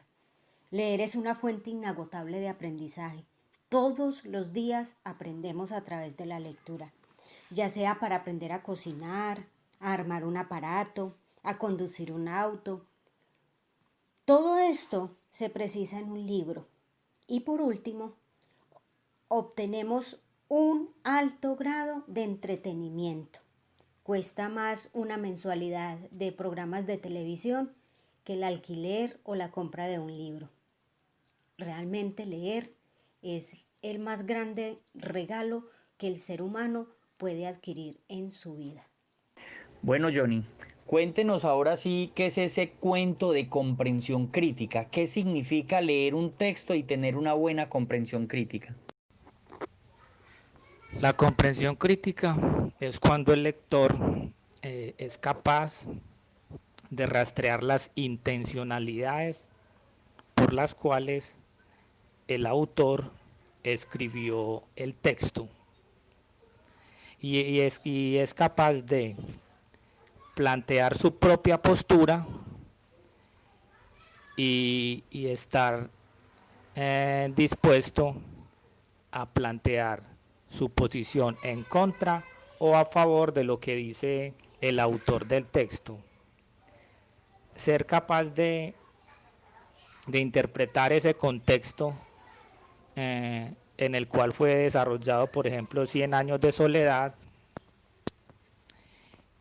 Leer es una fuente inagotable de aprendizaje. Todos los días aprendemos a través de la lectura, ya sea para aprender a cocinar, a armar un aparato, a conducir un auto. Todo esto se precisa en un libro. Y por último, obtenemos un alto grado de entretenimiento. Cuesta más una mensualidad de programas de televisión que el alquiler o la compra de un libro. Realmente leer es el más grande regalo que el ser humano puede adquirir en su vida. Bueno, Johnny, cuéntenos ahora sí qué es ese cuento de comprensión crítica. ¿Qué significa leer un texto y tener una buena comprensión crítica? La comprensión crítica es cuando el lector es capaz de rastrear las intencionalidades por las cuales el autor escribió el texto y es capaz de plantear su propia postura y estar dispuesto a plantear su posición en contra o a favor de lo que dice el autor del texto. Ser capaz de interpretar ese contexto en el cual fue desarrollado, por ejemplo, 100 años de soledad,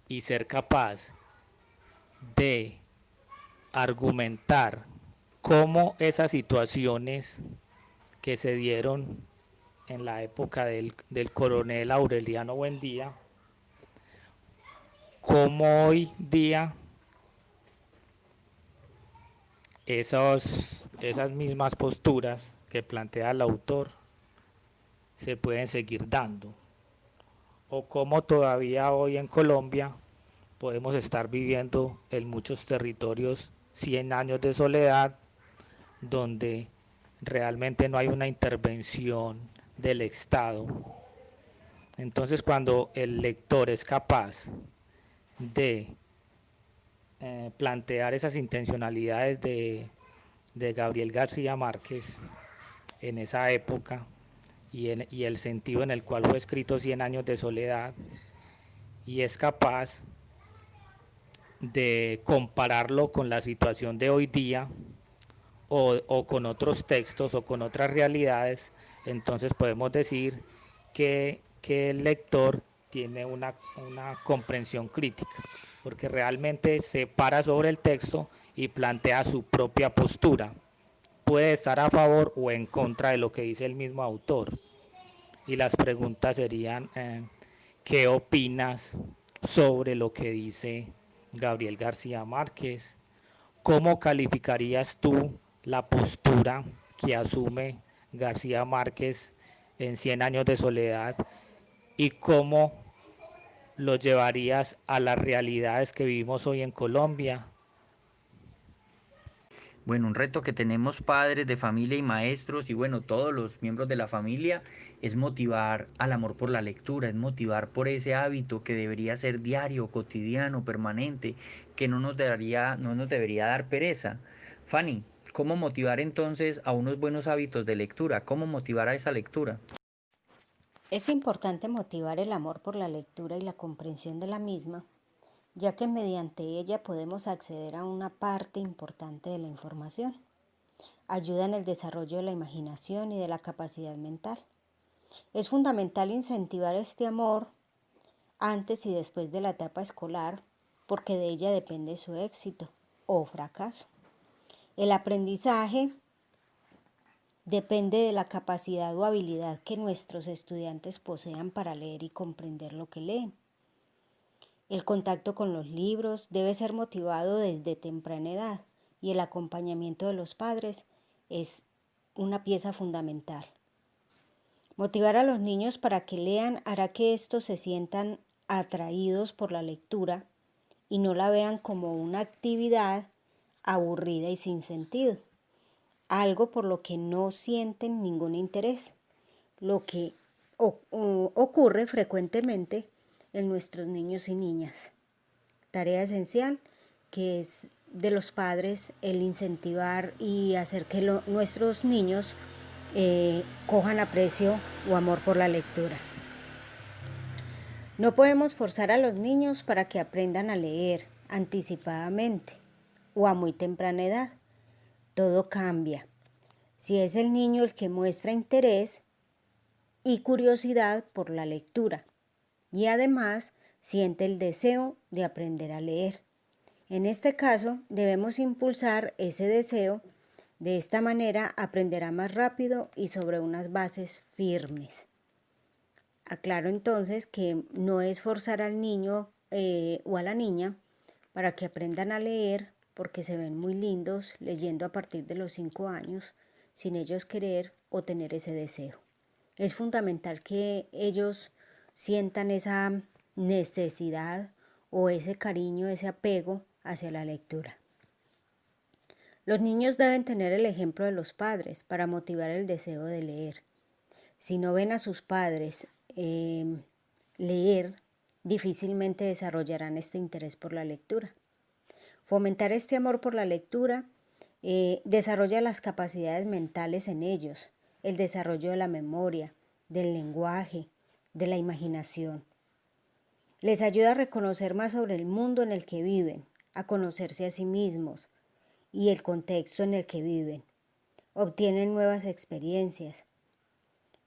y ser capaz de argumentar cómo esas situaciones que se dieron en la época del coronel Aureliano Buendía, cómo hoy día esas mismas posturas que plantea el autor se pueden seguir dando, o cómo todavía hoy en Colombia podemos estar viviendo en muchos territorios 100 años de soledad, donde realmente no hay una intervención del Estado. Entonces, cuando el lector es capaz de plantear esas intencionalidades de Gabriel García Márquez en esa época y el sentido en el cual fue escrito 100 años de soledad, y es capaz de compararlo con la situación de hoy día o con otros textos o con otras realidades, entonces podemos decir que el lector tiene una comprensión crítica, porque realmente se para sobre el texto y plantea su propia postura. Puede estar a favor o en contra de lo que dice el mismo autor. Y las preguntas serían, ¿qué opinas sobre lo que dice Gabriel García Márquez? ¿Cómo calificarías tú la postura que asume García Márquez en Cien años de soledad y cómo lo llevarías a las realidades que vivimos hoy en Colombia? Bueno, un reto que tenemos padres de familia y maestros y bueno, todos los miembros de la familia es motivar al amor por la lectura, es motivar por ese hábito que debería ser diario, cotidiano, permanente, que no nos debería dar pereza. Fanny, ¿cómo motivar entonces a unos buenos hábitos de lectura? ¿Cómo motivar a esa lectura? Es importante motivar el amor por la lectura y la comprensión de la misma, ya que mediante ella podemos acceder a una parte importante de la información. Ayuda en el desarrollo de la imaginación y de la capacidad mental. Es fundamental incentivar este amor antes y después de la etapa escolar, porque de ella depende su éxito o fracaso. El aprendizaje depende de la capacidad o habilidad que nuestros estudiantes posean para leer y comprender lo que leen. El contacto con los libros debe ser motivado desde temprana edad y el acompañamiento de los padres es una pieza fundamental. Motivar a los niños para que lean hará que estos se sientan atraídos por la lectura y no la vean como una actividad aburrida y sin sentido, algo por lo que no sienten ningún interés, lo que ocurre frecuentemente en nuestros niños y niñas. Tarea esencial que es de los padres el incentivar y hacer que nuestros niños cojan aprecio o amor por la lectura. No podemos forzar a los niños para que aprendan a leer anticipadamente o a muy temprana edad. Todo cambia. Si es el niño el que muestra interés y curiosidad por la lectura y además siente el deseo de aprender a leer. En este caso, debemos impulsar ese deseo. De esta manera aprenderá más rápido y sobre unas bases firmes. Aclaro entonces que no es forzar al niño o a la niña para que aprendan a leer porque se ven muy lindos leyendo a partir de los 5 años sin ellos querer o tener ese deseo. Es fundamental que ellos sientan esa necesidad o ese cariño, ese apego hacia la lectura. Los niños deben tener el ejemplo de los padres para motivar el deseo de leer. Si no ven a sus padres leer, difícilmente desarrollarán este interés por la lectura. Fomentar este amor por la lectura desarrolla las capacidades mentales en ellos, el desarrollo de la memoria, del lenguaje, de la imaginación. Les ayuda a reconocer más sobre el mundo en el que viven, a conocerse a sí mismos y el contexto en el que viven. Obtienen nuevas experiencias.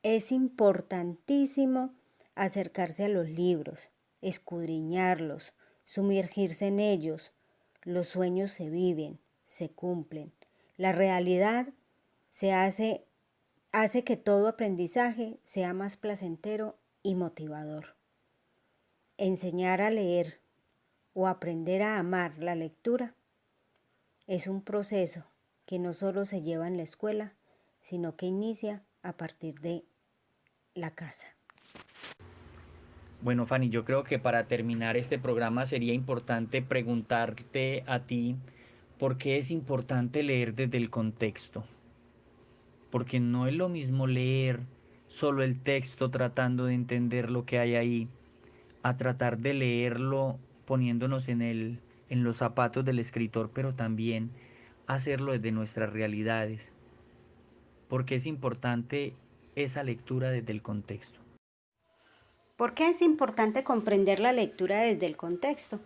Es importantísimo acercarse a los libros, escudriñarlos, sumergirse en ellos. Los sueños se viven, se cumplen. La realidad hace que todo aprendizaje sea más placentero y motivador. Enseñar a leer o aprender a amar la lectura es un proceso que no solo se lleva en la escuela, sino que inicia a partir de la casa. Bueno, Fanny, yo creo que para terminar este programa sería importante preguntarte a ti por qué es importante leer desde el contexto. Porque no es lo mismo leer solo el texto tratando de entender lo que hay ahí, a tratar de leerlo poniéndonos en los zapatos del escritor, pero también hacerlo desde nuestras realidades. Porque es importante esa lectura desde el contexto. ¿Por qué es importante comprender la lectura desde el contexto?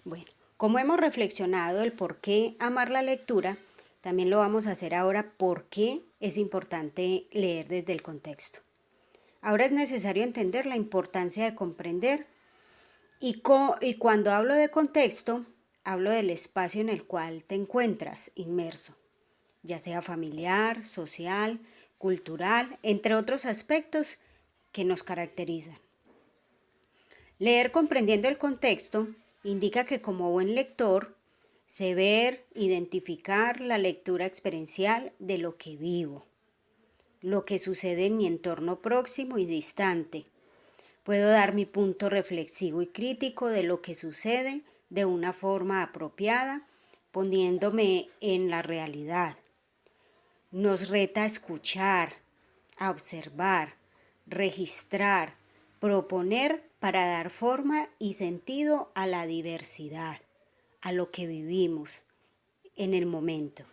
Bueno, como hemos reflexionado el por qué amar la lectura, también lo vamos a hacer ahora por qué es importante leer desde el contexto. Ahora es necesario entender la importancia de comprender y cuando hablo de contexto, hablo del espacio en el cual te encuentras inmerso, ya sea familiar, social, cultural, entre otros aspectos que nos caracterizan. Leer comprendiendo el contexto indica que como buen lector, sé ver, identificar la lectura experiencial de lo que vivo. lo que sucede en mi entorno próximo y distante. Puedo dar mi punto reflexivo y crítico de lo que sucede de una forma apropiada, poniéndome en la realidad. Nos reta a escuchar, a observar, registrar, proponer para dar forma y sentido a la diversidad, a lo que vivimos en el momento.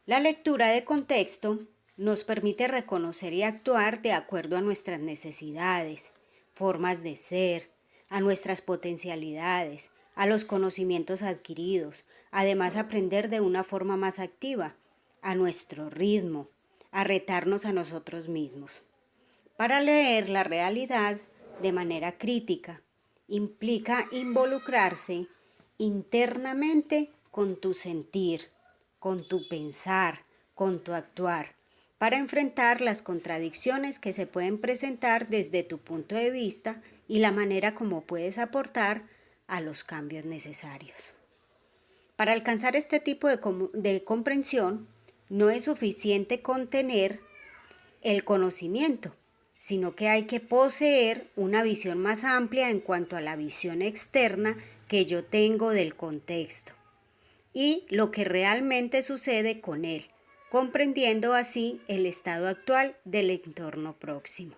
La lectura de contexto nos permite reconocer y actuar de acuerdo a nuestras necesidades, formas de ser, a nuestras potencialidades, a los conocimientos adquiridos, además aprender de una forma más activa, a nuestro ritmo, a retarnos a nosotros mismos. Para leer la realidad de manera crítica implica involucrarse internamente con tu sentir, con tu pensar, con tu actuar, para enfrentar las contradicciones que se pueden presentar desde tu punto de vista y la manera como puedes aportar a los cambios necesarios. Para alcanzar este tipo de comprensión, no es suficiente con tener el conocimiento, sino que hay que poseer una visión más amplia en cuanto a la visión externa que yo tengo del contexto y lo que realmente sucede con él, comprendiendo así el estado actual del entorno próximo.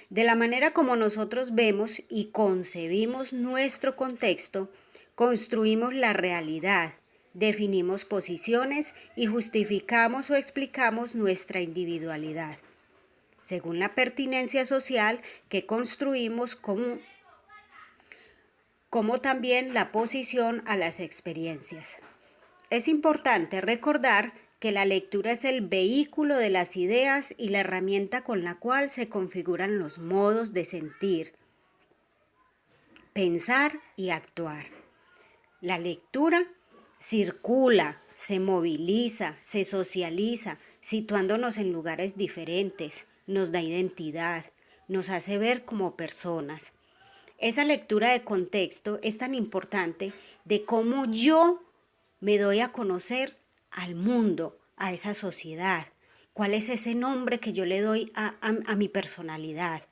De la manera como nosotros vemos y concebimos nuestro contexto, construimos la realidad, definimos posiciones y justificamos o explicamos nuestra individualidad, según la pertinencia social que construimos como también la posición a las experiencias. Es importante recordar que la lectura es el vehículo de las ideas y la herramienta con la cual se configuran los modos de sentir, pensar y actuar. La lectura circula, se moviliza, se socializa, situándonos en lugares diferentes, nos da identidad, nos hace ver como personas. Esa lectura de contexto es tan importante de cómo yo me doy a conocer al mundo, a esa sociedad. ¿Cuál es ese nombre que yo le doy a mi personalidad?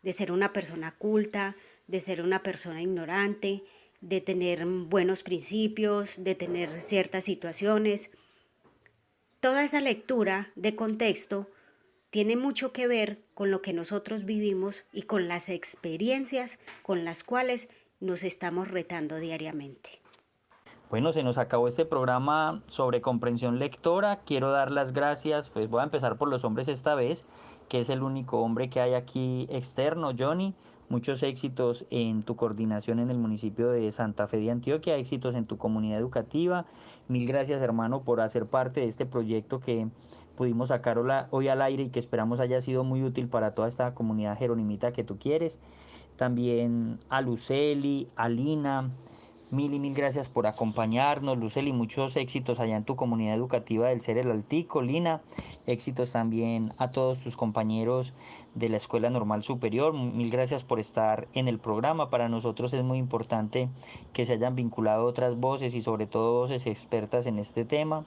De ser una persona culta, de ser una persona ignorante, de tener buenos principios, de tener ciertas situaciones. Toda esa lectura de contexto tiene mucho que ver con lo que nosotros vivimos y con las experiencias con las cuales nos estamos retando diariamente. Bueno, se nos acabó este programa sobre comprensión lectora. Quiero dar las gracias, pues voy a empezar por los hombres esta vez, que es el único hombre que hay aquí externo, Johnny. Muchos éxitos en tu coordinación en el municipio de Santa Fe de Antioquia, éxitos en tu comunidad educativa. Mil gracias, hermano, por hacer parte de este proyecto que pudimos sacar hoy al aire y que esperamos haya sido muy útil para toda esta comunidad jeronimita que tú quieres. También a Luceli, a Lina. Mil y mil gracias por acompañarnos, Luceli. Muchos éxitos allá en tu comunidad educativa del Ser el Altico, Lina. Éxitos también a todos tus compañeros de la Escuela Normal Superior. Mil gracias por estar en el programa. Para nosotros es muy importante que se hayan vinculado otras voces y sobre todo voces expertas en este tema.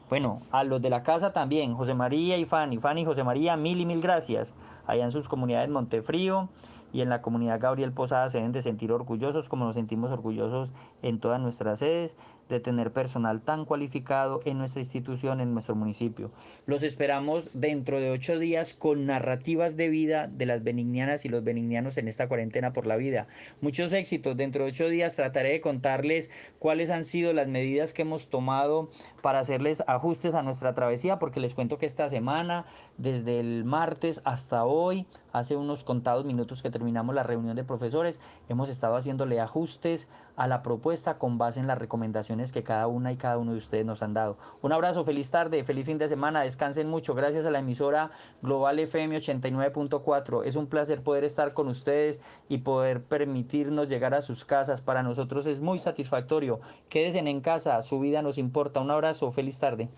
Bueno, a los de la casa también, José María y Fanny. Fanny y José María, mil y mil gracias. Allá en sus comunidades Montefrío y en la comunidad Gabriel Posada se deben de sentir orgullosos, como nos sentimos orgullosos en todas nuestras sedes, de tener personal tan cualificado en nuestra institución, en nuestro municipio. Los esperamos dentro de 8 días con narrativas de vida de las benignianas y los benignianos en esta cuarentena por la vida. Muchos éxitos. Dentro de 8 días trataré de contarles cuáles han sido las medidas que hemos tomado para hacerles ajustes a nuestra travesía, porque les cuento que esta semana, desde el martes hasta hoy, hace unos contados minutos que terminamos la reunión de profesores, hemos estado haciéndole ajustes a la propuesta con base en las recomendaciones que cada una y cada uno de ustedes nos han dado. Un abrazo, feliz tarde, feliz fin de semana, descansen mucho. Gracias a la emisora Global FM 89.4. Es un placer poder estar con ustedes y poder permitirnos llegar a sus casas. Para nosotros es muy satisfactorio. Quédense en casa, su vida nos importa. Un abrazo, feliz tarde.